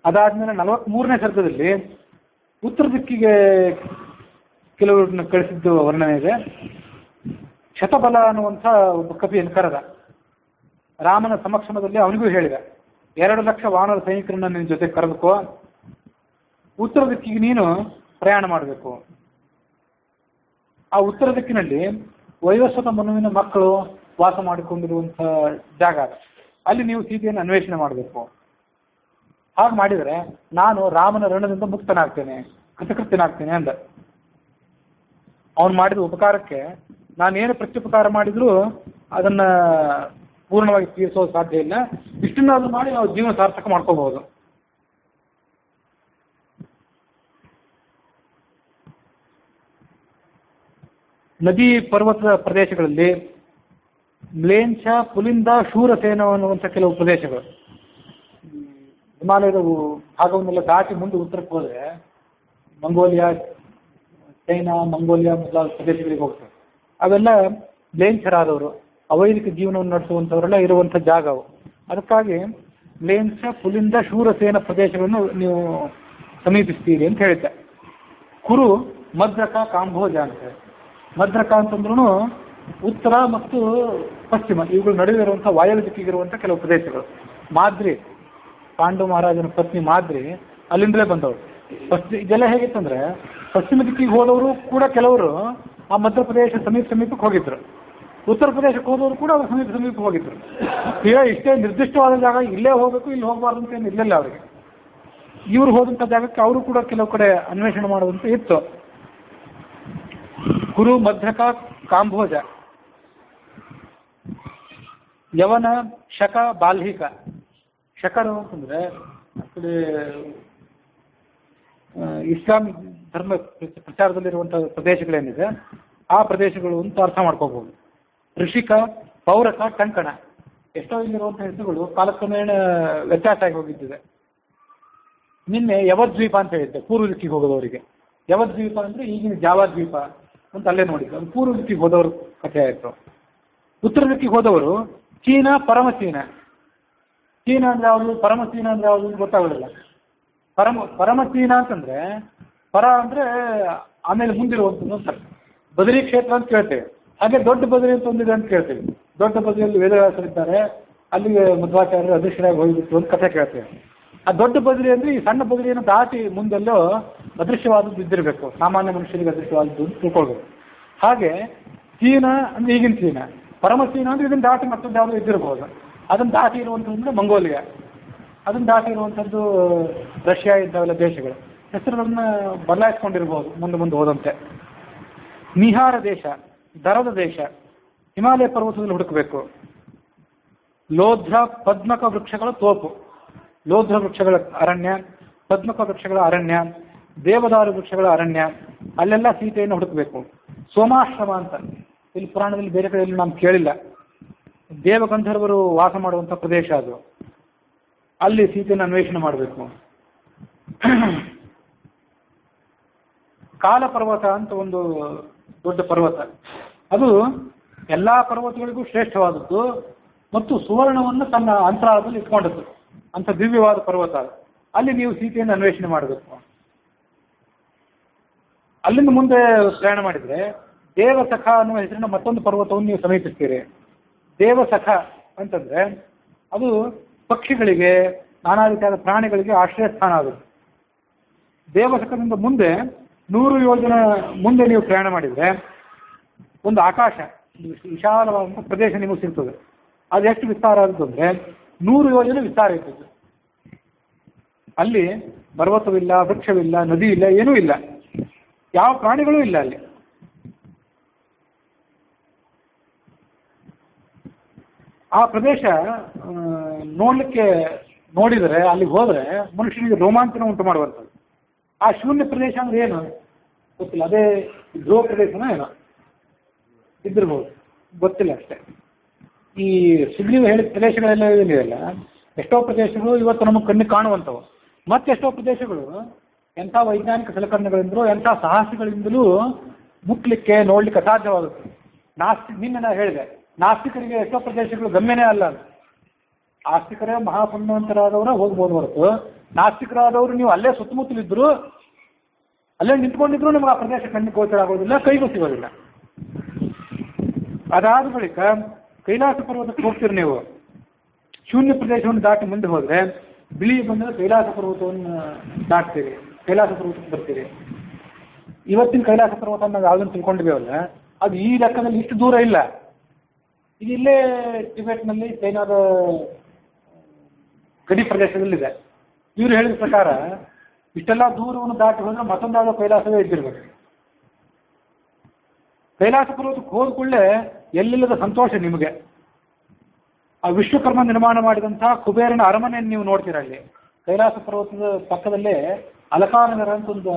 ಅದಾದ್ಮೇಲೆ 43ನೇ ಸರ್ಗದಲ್ಲಿ ಉತ್ತರ ದಿಕ್ಕಿಗೆ ಕೆಲವ್ರನ್ನ ಕಳಿಸಿದ್ದು ವರ್ಣನೆ ಇದೆ. ಶತಬಲ ಅನ್ನುವಂಥ ಒಬ್ಬ ಕಪಿಯನ್ನು ಕರೆದ. ರಾಮನ ಸಮಕ್ಷಮದಲ್ಲಿ ಅವನಿಗೂ ಹೇಳಿದ, 2 ಲಕ್ಷ ವಾನರ ಸೈನಿಕರನ್ನ ನಿನ್ನ ಜೊತೆ ಕರೆದುಕೋ, ಉತ್ತರ ದಿಕ್ಕಿಗೆ ನೀನು ಪ್ರಯಾಣ ಮಾಡಬೇಕು. ಆ ಉತ್ತರ ದಿಕ್ಕಿನಲ್ಲಿ ವೈವಸ್ವತ ಮನುವಿನ ಮಕ್ಕಳು ವಾಸ ಮಾಡಿಕೊಂಡಿರುವಂಥ ಜಾಗ, ಅಲ್ಲಿ ನೀವು ಸೀತೆಯನ್ನು ಅನ್ವೇಷಣೆ ಮಾಡಬೇಕು. ಹಾಗೆ ಮಾಡಿದರೆ ನಾನು ರಾಮನ ಋಣದಿಂದ ಮುಕ್ತನಾಗ್ತೇನೆ, ಕೃತಕೃತ್ಯನಾಗ್ತೇನೆ ಅಂದ. ಅವನು ಮಾಡಿದ ಉಪಕಾರಕ್ಕೆ ನಾನೇನು ಪ್ರತ್ಯುಪಕಾರ ಮಾಡಿದರೂ ಅದನ್ನು ಪೂರ್ಣವಾಗಿ ತೀರಿಸೋದು ಸಾಧ್ಯ ಇಲ್ಲ. ಇಷ್ಟನ್ನಾದ್ರೂ ಮಾಡಿ ನಾವು ಜೀವನ ಸಾರ್ಥಕ ಮಾಡ್ಕೋಬಹುದು. ನದಿ ಪರ್ವತದ ಪ್ರದೇಶಗಳಲ್ಲಿ ಮ್ಲೇಂಛ, ಪುಲಿಂದ, ಶೂರಸೇನ ಅನ್ನುವಂಥ ಕೆಲವು ಪ್ರದೇಶಗಳು, ಹಿಮಾಲಯದ ಭಾಗವನ್ನೆಲ್ಲ ದಾಟಿ ಮುಂದೆ ಉತ್ತರಕ್ಕೆ ಹೋದರೆ ಮಂಗೋಲಿಯಾ, ಚೈನಾ, ಮಂಗೋಲಿಯಾ ಮೊದಲಾದ ಪ್ರದೇಶಗಳಿಗೆ ಹೋಗ್ತಾರೆ. ಅವೆಲ್ಲ ಮ್ಲೇಂಛರಾದವರು, ಅವೈದಿಕ ಜೀವನವನ್ನು ನಡೆಸುವಂಥವರೆಲ್ಲ ಇರುವಂಥ ಜಾಗವು. ಅದಕ್ಕಾಗಿ ಮ್ಲೇಂಛ, ಪುಲಿಂದ, ಶೂರಸೇನ ಪ್ರದೇಶಗಳನ್ನು ನೀವು ಸಮೀಪಿಸ್ತೀರಿ ಅಂತ ಹೇಳಿದ್ದೆ. ಕುರು, ಮದ್ರಕ, ಕಾಂಬೋಜ ಅಂತ. ಮದ್ರಕ ಅಂತಂದ್ರೂ ಉತ್ತರ ಮತ್ತು ಪಶ್ಚಿಮ ಇವುಗಳ ನಡುವೆ ಇರುವಂಥ ವಾಯವ್ಯ ದಿಕ್ಕಿಗಿರುವಂಥ ಕೆಲವು ಪ್ರದೇಶಗಳು. ಮಾದ್ರಿ, ಪಾಂಡು ಮಹಾರಾಜನ ಪತ್ನಿ ಮಾದ್ರಿ ಅಲ್ಲಿಂದಲೇ ಬಂದವರು. ಇದೆಲ್ಲ ಹೇಗಿತ್ತಂದ್ರೆ, ಪಶ್ಚಿಮ ದಿಕ್ಕಿಗೆ ಹೋದವರು ಕೂಡ ಕೆಲವರು ಆ ಮಧ್ಯಪ್ರದೇಶ ಸಮೀಪಕ್ಕೆ ಹೋಗಿದ್ರು. ಉತ್ತರ ಪ್ರದೇಶಕ್ಕೆ ಹೋದವರು ಕೂಡ ಅವ್ರು ಸಮೀಪ ಸಮೀಪ ಹೋಗಿದ್ರು. ಇಷ್ಟೇ ನಿರ್ದಿಷ್ಟವಾದ ಜಾಗ ಇಲ್ಲೇ ಹೋಗಬೇಕು ಇಲ್ಲಿ ಹೋಗಬಾರ್ದು ಅಂತ ಏನು ಇರಲಿಲ್ಲ ಅವರಿಗೆ. ಇವರು ಹೋದಂಥ ಜಾಗಕ್ಕೆ ಅವರು ಕೂಡ ಕೆಲವು ಕಡೆ ಅನ್ವೇಷಣೆ ಮಾಡೋದಂತ ಇತ್ತು. ಕುರು, ಮಧ್ಯಕ, ಕಾಂಬೋಜ, ಯವನ, ಶಕ, ಬಾಲ್ಹಿಕ. ಶಕರು ಅಂತಂದ್ರೆ ಕಡೆ ಇಸ್ಲಾಂ ಧರ್ಮ ಪ್ರಚಾರದಲ್ಲಿರುವಂಥ ಪ್ರದೇಶಗಳೇನಿದೆ ಆ ಪ್ರದೇಶಗಳು ಅಂತ ಅರ್ಥ ಮಾಡ್ಕೋಬಹುದು. ಋಷಿಕ, ಪೌರಕ, ಟಂಕಣ, ಎಷ್ಟೋ ಇಲ್ಲಿರುವಂಥ ಹೆಸರುಗಳು ಕಾಲಕ್ರಮೇಣ ವ್ಯತ್ಯಾಸ ಆಗಿ ಹೋಗಿದ್ದಿದೆ. ನಿನ್ನೆ ಯವದ್ವೀಪ ಅಂತ ಹೇಳಿದ್ದೆ ಪೂರ್ವ ದಿಕ್ಕಿಗೆ ಹೋಗೋದವರಿಗೆ. ಯವದ್ವೀಪ ಅಂದರೆ ಈಗಿನ ಜಾವಾ ದ್ವೀಪ ಅಂತ ಅಲ್ಲೇ ನೋಡಿದ್ದು, ಅದು ಪೂರ್ವ ದಿಕ್ಕಿಗೆ ಹೋದವರು ಕಥೆ ಆಯಿತು. ಉತ್ತರ ದಿಕ್ಕಿಗೆ ಹೋದವರು ಚೀನಾ, ಪರಮಚೀನಾ. ಚೀನಾ ಅಂದರೆ ಯಾವುದು, ಪರಮಚೀನಾ ಅಂದರೆ ಯಾವುದು ಗೊತ್ತಾಗೋದಿಲ್ಲ. ಪರಮಚೀನಾ ಅಂತಂದರೆ ಪರ ಅಂದರೆ ಆಮೇಲೆ ಮುಂದಿರುವಂಥದ್ದು ಅಂತ. ಬದರಿ ಕ್ಷೇತ್ರ ಅಂತ ಕೇಳ್ತೇವೆ. ಹಾಗೆ ದೊಡ್ಡ ಬದರಿ ಅಂತ ಒಂದಿದೆ ಅಂತ ಕೇಳ್ತೇವೆ. ದೊಡ್ಡ ಬದರಿಯಲ್ಲಿ ವೇದವ್ಯಾಸರಿದ್ದಾರೆ, ಅಲ್ಲಿಗೆ ಮಧ್ವಾಚಾರ್ಯರು ಅದೃಶ್ಯರಾಗಿ ಹೋಗಿಬಿಟ್ಟು ಅಂತ ಕಥೆ ಕೇಳ್ತೇವೆ. ಆ ದೊಡ್ಡ ಬದರಿ ಅಂದರೆ ಈ ಸಣ್ಣ ಬದರಿಯನ್ನು ದಾಟಿ ಮುಂದೆಲ್ಲೋ ಅದೃಶ್ಯವಾದದ್ದು ಇದ್ದಿರಬೇಕು, ಸಾಮಾನ್ಯ ಮನುಷ್ಯರಿಗೆ ಅದೃಶ್ಯವಾದದ್ದು ಅಂತ ತಿಳ್ಕೊಳ್ಬೇಕು. ಹಾಗೆ ಚೀನಾ ಅಂದರೆ ಈಗಿನ ಚೀನಾ, ಪರಮಚೀನಾ ಅಂದರೆ ಇದನ್ನು ದಾಟಿ ಮತ್ತೊಂದು ಯಾವುದೋ ಇದ್ದಿರಬಹುದು. ಅದನ್ನು ದಾಟಿ ಇರುವಂಥದ್ದು ಮಂಗೋಲಿಯಾ, ಅದನ್ನು ದಾಟಿ ಇರುವಂಥದ್ದು ರಷ್ಯಾ ಇದ್ದಾವೆಲ್ಲ ದೇಶಗಳು. ಹೆಸರುಗಳನ್ನ ಬದಲಾಯಿಸ್ಕೊಂಡಿರ್ಬೋದು ಮುಂದೆ ಹೋದಂತೆ. ನಿಹಾರ ದೇಶ, ದರದ ದೇಶ, ಹಿಮಾಲಯ ಪರ್ವತದಲ್ಲಿ ಹುಡುಕಬೇಕು. ಲೋಧ್ರ, ಪದ್ಮಕ ವೃಕ್ಷಗಳ ತೋಪು. ಲೋಧ್ರ ವೃಕ್ಷಗಳ ಅರಣ್ಯ, ಪದ್ಮಕ ವೃಕ್ಷಗಳ ಅರಣ್ಯ, ದೇವದಾರು ವೃಕ್ಷಗಳ ಅರಣ್ಯ, ಅಲ್ಲೆಲ್ಲ ಸೀತೆಯನ್ನು ಹುಡುಕಬೇಕು. ಸೋಮಾಶ್ರಮ ಅಂತ ಇಲ್ಲಿ ಪುರಾಣದಲ್ಲಿ ಬೇರೆ ಕಡೆಯಲ್ಲಿ ನಾವು ಕೇಳಿಲ್ಲ. ದೇವಗಂಧರ್ವರು ವಾಸ ಮಾಡುವಂಥ ಪ್ರದೇಶ ಅದು. ಅಲ್ಲಿ ಸೀತೆಯನ್ನು ಅನ್ವೇಷಣೆ ಮಾಡಬೇಕು. ಕಾಲ ಪರ್ವತ ಅಂತ ಒಂದು ದೊಡ್ಡ ಪರ್ವತ, ಅದು ಎಲ್ಲ ಪರ್ವತಗಳಿಗೂ ಶ್ರೇಷ್ಠವಾದದ್ದು ಮತ್ತು ಸುವರ್ಣವನ್ನು ತನ್ನ ಅಂತರಾಳದಲ್ಲಿ ಇಟ್ಕೊಂಡದ್ದು ಅಂತ ದಿವ್ಯವಾದ ಪರ್ವತ. ಅಲ್ಲಿ ನೀವು ಸೀತೆಯನ್ನು ಅನ್ವೇಷಣೆ ಮಾಡಬೇಕು. ಅಲ್ಲಿಂದ ಮುಂದೆ ಪ್ರಯಾಣ ಮಾಡಿದರೆ ದೇವಸಖ ಅನ್ನುವ ಹೆಸರಿನ ಮತ್ತೊಂದು ಪರ್ವತವನ್ನು ನೀವು ಸಮೀಪಿಸ್ತೀರಿ. ದೇವಸಖ ಅಂತಂದರೆ ಅದು ಪಕ್ಷಿಗಳಿಗೆ, ನಾನಾ ರೀತಿಯಾದ ಪ್ರಾಣಿಗಳಿಗೆ ಆಶ್ರಯ ಸ್ಥಾನ ಆಗುತ್ತೆ. ದೇವಸಖದಿಂದ ಮುಂದೆ 100 ಯೋಜನ ಮುಂದೆ ನೀವು ಪ್ರಯಾಣ ಮಾಡಿದರೆ ಒಂದು ಆಕಾಶ, ವಿಶಾಲವಾದಂಥ ಪ್ರದೇಶ ನಿಮಗೆ ಸಿಗ್ತದೆ. ಅದು ಎಷ್ಟು ವಿಸ್ತಾರ ಆಗುತ್ತೆ ಅಂದರೆ 100 ಯೋಜನೆ ವಿಸ್ತಾರ ಇರ್ತದೆ. ಅಲ್ಲಿ ಪರ್ವತವಿಲ್ಲ, ವೃಕ್ಷವಿಲ್ಲ, ನದಿ ಇಲ್ಲ, ಏನೂ ಇಲ್ಲ, ಯಾವ ಪ್ರಾಣಿಗಳೂ ಇಲ್ಲ ಅಲ್ಲಿ. ಆ ಪ್ರದೇಶ ನೋಡಿದರೆ ಅಲ್ಲಿಗೆ ಹೋದರೆ ಮನುಷ್ಯನಿಗೆ ರೋಮಾಂಚನ ಉಂಟು ಮಾಡುವಂಥದ್ದು. ಆ ಶೂನ್ಯ ಪ್ರದೇಶ ಅಂದ್ರೆ ಏನು ಗೊತ್ತಿಲ್ಲ, ಅದೇ ಧ್ರುವ ಪ್ರದೇಶನ ಏನೋ ಇದ್ದಿರ್ಬೋದು, ಗೊತ್ತಿಲ್ಲ ಅಷ್ಟೇ. ಈ ಸುಗ್ರೀವ ಹೇಳಿದ ಪ್ರದೇಶಗಳೆಲ್ಲ ಏನಿದೆಯಲ್ಲ, ಎಷ್ಟೋ ಪ್ರದೇಶಗಳು ಇವತ್ತು ನಮಗೆ ಕಣ್ಣಿಗೆ ಕಾಣುವಂಥವು. ಮತ್ತೆಷ್ಟೋ ಪ್ರದೇಶಗಳು ಎಂಥ ವೈಜ್ಞಾನಿಕ ಸಲಕರಣೆಗಳಿಂದಲೂ ಎಂಥ ಸಾಹಸಿಗಳಿಂದಲೂ ಮುಟ್ಲಿಕ್ಕೆ ನೋಡ್ಲಿಕ್ಕೆ ಅಸಾಧ್ಯವಾಗುತ್ತೆ. ನಿನ್ನೆ ನಾನು ಹೇಳಿದೆ, ನಾಸ್ತಿಕರಿಗೆ ಎಷ್ಟೋ ಪ್ರದೇಶಗಳು ಗಮ್ಯನೇ ಅಲ್ಲ. ಆಸ್ತಿಕರೇ ಮಹಾಪುಣ್ಯವಂತರಾದವರ ಹೋಗ್ಬೋದು ಹೊರತು, ನಾಸ್ತಿಕರಾದವರು ನೀವು ಅಲ್ಲೇ ಸುತ್ತಮುತ್ತಲಿದ್ರು, ಅಲ್ಲೇ ನಿಂತ್ಕೊಂಡಿದ್ರು ನಿಮ್ಗೆ ಆ ಪ್ರದೇಶ ಕಣ್ಣಿಗೆ ಗೋಚರ ಆಗೋದಿಲ್ಲ, ಕೈಗೂ ಸಿಗೋದಿಲ್ಲ. ಅದಾದ ಬಳಿಕ ಕೈಲಾಸ ಪರ್ವತಕ್ಕೆ ಹೋಗ್ತೀರಿ ನೀವು. ಶೂನ್ಯ ಪ್ರದೇಶವನ್ನು ದಾಟಿ ಮುಂದೆ ಹೋದರೆ ಬಿಳಿ ಬಂದರೆ ಕೈಲಾಸ ಪರ್ವತವನ್ನು ದಾಟ್ತೀರಿ, ಕೈಲಾಸ ಪರ್ವತಕ್ಕೆ ಬರ್ತೀರಿ. ಇವತ್ತಿನ ಕೈಲಾಸ ಪರ್ವತ ನಾವು ಯಾವುದನ್ನು ತಿಳ್ಕೊಂಡಿದ್ದೇವಲ್ಲ, ಅದು ಈ ಲೆಕ್ಕದಲ್ಲಿ ಇಷ್ಟು ದೂರ ಇಲ್ಲ. ಇದು ಇಲ್ಲೇ ಟಿಬೆಟ್ನಲ್ಲಿ, ಚೈನಾದ ಗಡಿ ಪ್ರದೇಶದಲ್ಲಿದೆ. ಇವರು ಹೇಳಿದ ಪ್ರಕಾರ ಇಷ್ಟೆಲ್ಲ ದೂರವನ್ನು ದಾಟಿ ಹೋದರೆ ಮತ್ತೊಂದಾದ ಕೈಲಾಸವೇ ಇದ್ದಿರ್ಬೇಕು. ಕೈಲಾಸ ಪರ್ವತಕ್ಕೆ ಹೋದ ಕೂಡಲೇ ಎಲ್ಲಿಲ್ಲದ ಸಂತೋಷ ನಿಮಗೆ. ಆ ವಿಶ್ವಕರ್ಮ ನಿರ್ಮಾಣ ಮಾಡಿದಂತಹ ಕುಬೇರನ ಅರಮನೆಯನ್ನು ನೀವು ನೋಡ್ತೀರ. ಅಲ್ಲಿ ಕೈಲಾಸ ಪರ್ವತದ ಪಕ್ಕದಲ್ಲೇ ಅಲಕಾನಗರ ಅಂತ ಒಂದು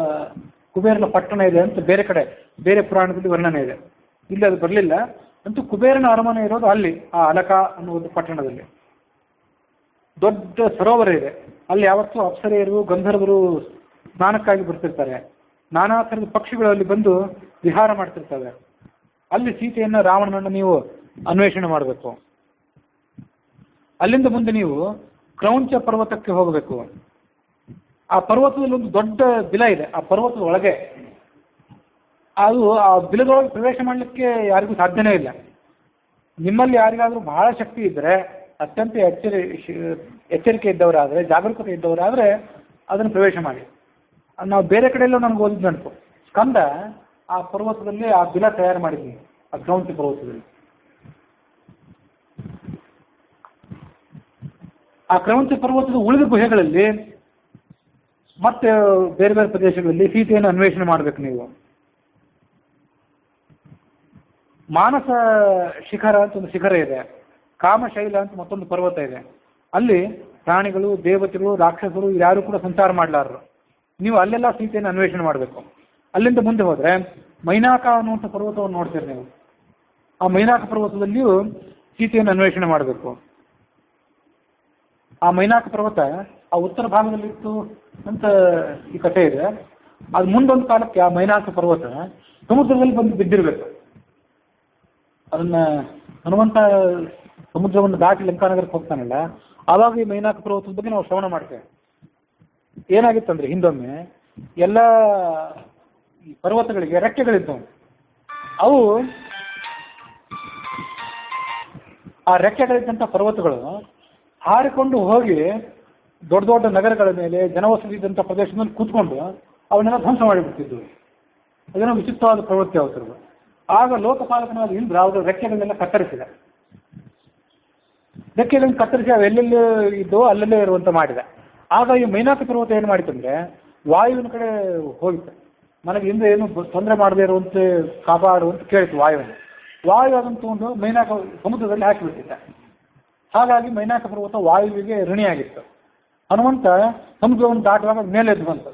ಕುಬೇರನ ಪಟ್ಟಣ ಇದೆ ಅಂತ ಬೇರೆ ಪುರಾಣದಲ್ಲಿ ವರ್ಣನೆ ಇದೆ. ಇಲ್ಲಿ ಅದು ಬರಲಿಲ್ಲ. ಅಂತೂ ಕುಬೇರನ ಅರಮನೆ ಇರೋದು ಅಲ್ಲಿ, ಆ ಅಲಕ ಅನ್ನೋ ಒಂದು ಪಟ್ಟಣದಲ್ಲಿ. ದೊಡ್ಡ ಸರೋವರ ಇದೆ. ಅಲ್ಲಿ ಯಾವತ್ತೂ ಅಪ್ಸರೆಯರು, ಗಂಧರ್ವರು ಸ್ನಾನಕ್ಕಾಗಿ ಬರ್ತಿರ್ತಾರೆ. ನಾನಾ ಥರದ ಪಕ್ಷಿಗಳು ಅಲ್ಲಿ ಬಂದು ವಿಹಾರ ಮಾಡ್ತಿರ್ತವೆ. ಅಲ್ಲಿ ಸೀತೆಯನ್ನು, ರಾವಣನನ್ನು ನೀವು ಅನ್ವೇಷಣೆ ಮಾಡಬೇಕು. ಅಲ್ಲಿಂದ ಮುಂದೆ ನೀವು ಕ್ರೌಂಚ ಪರ್ವತಕ್ಕೆ ಹೋಗಬೇಕು. ಆ ಪರ್ವತದಲ್ಲಿ ಒಂದು ದೊಡ್ಡ ಬಿಲ ಇದೆ. ಆ ಪರ್ವತದ ಒಳಗೆ ಅದು, ಆ ಬಿಲದೊಳಗೆ ಪ್ರವೇಶ ಮಾಡಲಿಕ್ಕೆ ಯಾರಿಗೂ ಸಾಧ್ಯನೇ ಇಲ್ಲ. ನಿಮ್ಮಲ್ಲಿ ಯಾರಿಗಾದರೂ ಬಹಳ ಶಕ್ತಿ ಇದ್ದರೆ, ಅತ್ಯಂತ ಎಚ್ಚರಿಕೆ ಇದ್ದವರಾದರೆ, ಜಾಗರೂಕತೆ ಇದ್ದವರಾದರೆ ಅದನ್ನು ಪ್ರವೇಶ ಮಾಡಿ. ನಾವು ಬೇರೆ ಕಡೆಯಲ್ಲೂ ನನಗೆ ಓದಿದ್ದು ನೆನಪು. ಸ್ಕಂದ ಆ ಪರ್ವತದಲ್ಲಿ ಆ ಬಿಲ ತಯಾರು ಮಾಡಿದ್ವಿ, ಆ ಕ್ರೌಂಚ ಪರ್ವತದಲ್ಲಿ. ಆ ಕ್ರವಂತಿ ಪರ್ವತದ ಉಳಿದ ಗುಹೆಗಳಲ್ಲಿ ಮತ್ತೆ ಬೇರೆ ಬೇರೆ ಪ್ರದೇಶಗಳಲ್ಲಿ ಸೀತೆಯನ್ನು ಅನ್ವೇಷಣೆ ಮಾಡಬೇಕು ನೀವು. ಮಾನಸ ಶಿಖರ ಅಂತ ಒಂದು ಶಿಖರ ಇದೆ, ಕಾಮಶೈಲ ಅಂತ ಮತ್ತೊಂದು ಪರ್ವತ ಇದೆ. ಅಲ್ಲಿ ಪ್ರಾಣಿಗಳು, ದೇವತೆಗಳು, ರಾಕ್ಷಸರು ಯಾರು ಕೂಡ ಸಂಚಾರ ಮಾಡಲಾರರು. ನೀವು ಅಲ್ಲೆಲ್ಲ ಸೀತೆಯನ್ನು ಅನ್ವೇಷಣೆ ಮಾಡಬೇಕು. ಅಲ್ಲಿಂದ ಮುಂದೆ ಹೋದರೆ ಮೈನಾಕ ಅನ್ನುವಂಥ ಪರ್ವತವನ್ನು ನೋಡ್ತೀರಿ ನೀವು. ಆ ಮೈನಾಕ ಪರ್ವತದಲ್ಲಿಯೂ ಸೀತೆಯನ್ನು ಅನ್ವೇಷಣೆ ಮಾಡಬೇಕು. ಆ ಮೈನಾಕ ಪರ್ವತ ಆ ಉತ್ತರ ಭಾಗದಲ್ಲಿತ್ತು ಅಂತ ಈ ಕಥೆ ಇದೆ. ಅದು ಮುಂದೊಂದು ಕಾಲಕ್ಕೆ ಆ ಮೈನಾಕ ಪರ್ವತ ಸಮುದ್ರದಲ್ಲಿ ಬಂದು ಬಿದ್ದಿರಬೇಕು. ಅದನ್ನ ಹನುಮಂತ ಸಮುದ್ರವನ್ನು ದಾಟಿ ಲಂಕಾನಗರಕ್ಕೆ ಹೋಗ್ತಾನಲ್ಲ, ಆವಾಗ ಈ ಮೈನಾಕ ಪರ್ವತದ ಬಗ್ಗೆ ನಾವು ಶ್ರವಣ ಮಾಡ್ತೇವೆ. ಏನಾಗಿತ್ತಂದ್ರೆ ಹಿಂದೊಮ್ಮೆ ಎಲ್ಲ ಈ ಪರ್ವತಗಳಿಗೆ ರೆಕ್ಕೆಗಳಿದ್ದವು. ಅವು ಆ ರೆಕ್ಕೆಗಳಿದ್ದಂಥ ಪರ್ವತಗಳು ಹಾರಿಕೊಂಡು ಹೋಗಿ ದೊಡ್ಡ ದೊಡ್ಡ ನಗರಗಳ ಮೇಲೆ, ಜನವಸತಿ ಇದ್ದಂಥ ಪ್ರದೇಶದಲ್ಲಿ ಕೂತ್ಕೊಂಡು ಅವನ್ನೆಲ್ಲ ಧ್ವಂಸ ಮಾಡಿಬಿಡ್ತಿದ್ವು. ಅದೇನೋ ವಿಚಿತ್ರವಾದ ಪ್ರವೃತ್ತಿ ಅವತರದು. ಆಗ ಲೋಕಪಾಲಕನಾದ ಇಂದ್ರ ಅವರ ರೆಕ್ಕೆಗಳನ್ನೆಲ್ಲ ಕತ್ತರಿಸಿದ. ರೆಕ್ಕೆಗಳನ್ನು ಕತ್ತರಿಸಿ ಅವೆಲ್ಲೆಲ್ಲಿ ಇದ್ದವು ಅಲ್ಲಲ್ಲೇ ಇರುವಂತ ಮಾಡಿದ. ಆಗ ಈ ಮೈನಾಕ ಪರ್ವತ ಏನು ಮಾಡಿತಂದ್ರೆ ವಾಯುವಿನ ಕಡೆ ಹೋಗಿತ್ತು. ನನಗೆ ಹಿಂದೆ ಏನು ತೊಂದರೆ ಮಾಡದೇ ಇರುವಂತೆ ಕಾಪಾಡುವಂತ ಕೇಳಿತು ವಾಯುವನ್ನು. ವಾಯು ಅದನ್ನು ತಗೊಂಡು ಮೈನಾಕ ಸಮುದ್ರದಲ್ಲಿ ಹಾಕಿಬಿಟ್ಟಿದ್ದ. ಹಾಗಾಗಿ ಮೈನಾಕ ಪರ್ವತ ವಾಯುವಿಗೆ ಋಣಿಯಾಗಿತ್ತು. ಹನುಮಂತ ಸಮುದ್ರವನ್ನು ದಾಟುವಾಗ ಮೇಲೆ ಎದ್ದು ಬಂತು.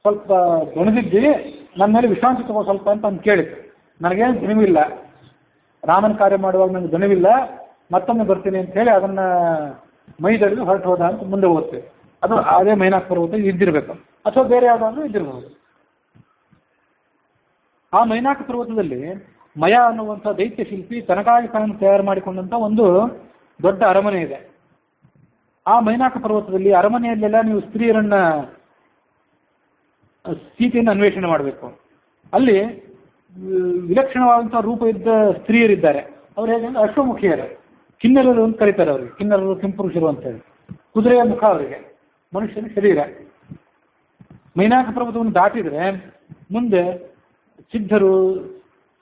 ಸ್ವಲ್ಪ ದೊಣದಿದ್ದಿ, ನನ್ನ ಮೇಲೆ ವಿಶ್ರಾಂತಿ ತಗೋ ಸ್ವಲ್ಪ ಅಂತ ಅವ್ನು ಕೇಳಿತ್ತು. ನನಗೇನು ದಣಿವಿಲ್ಲ, ರಾಮನ ಕಾರ್ಯ ಮಾಡುವಾಗ ನನಗೆ ದಣಿವಿಲ್ಲ, ಮತ್ತೊಮ್ಮೆ ಬರ್ತೀನಿ ಅಂತ ಹೇಳಿ ಅದನ್ನ ಮೈದಡಿದು ಹೊರಟು ಹೋದ ಅಂತ ಮುಂದೆ ಓದ್ತೇವೆ. ಅದು ಅದೇ ಮೈನಾಕ ಪರ್ವತ ಇದ್ದಿರಬೇಕು, ಅಥವಾ ಬೇರೆ ಯಾವುದಾದ್ರೂ ಇದ್ದಿರಬಹುದು. ಆ ಮೈನಾಕ ಪರ್ವತದಲ್ಲಿ ಮಯ ಅನ್ನುವಂಥ ದೈತ್ಯ ಶಿಲ್ಪಿ ತನಗಾಗಿ ತಾನು ತಯಾರು ಮಾಡಿಕೊಂಡಂಥ ಒಂದು ದೊಡ್ಡ ಅರಮನೆ ಇದೆ. ಆ ಮೈನಾಕ ಪರ್ವತದಲ್ಲಿ ಅರಮನೆಯಲ್ಲೆಲ್ಲ ನೀವು ಸ್ತ್ರೀಯರನ್ನ ಸೀತೆಯನ್ನು ಅನ್ವೇಷಣೆ ಮಾಡಬೇಕು. ಅಲ್ಲಿ ವಿಲಕ್ಷಣವಾದಂಥ ರೂಪ ಇದ್ದ ಸ್ತ್ರೀಯರಿದ್ದಾರೆ. ಅವ್ರು ಹೇಗೆ ಅಶ್ವಮುಖಿಯರು, ಕಿನ್ನರರು ಅಂತ ಕರೀತಾರೆ ಅವರಿಗೆ. ಕಿನ್ನರರು ಕೆಂಪುರುಷರು ಅಂತ ಹೇಳಿ. ಕುದುರೆಯ ಮುಖ ಅವರಿಗೆ, ಮನುಷ್ಯನ ಶರೀರ. ಮೈನಾಕ ಪರ್ವತವನ್ನು ದಾಟಿದರೆ ಮುಂದೆ ಸಿದ್ಧರು,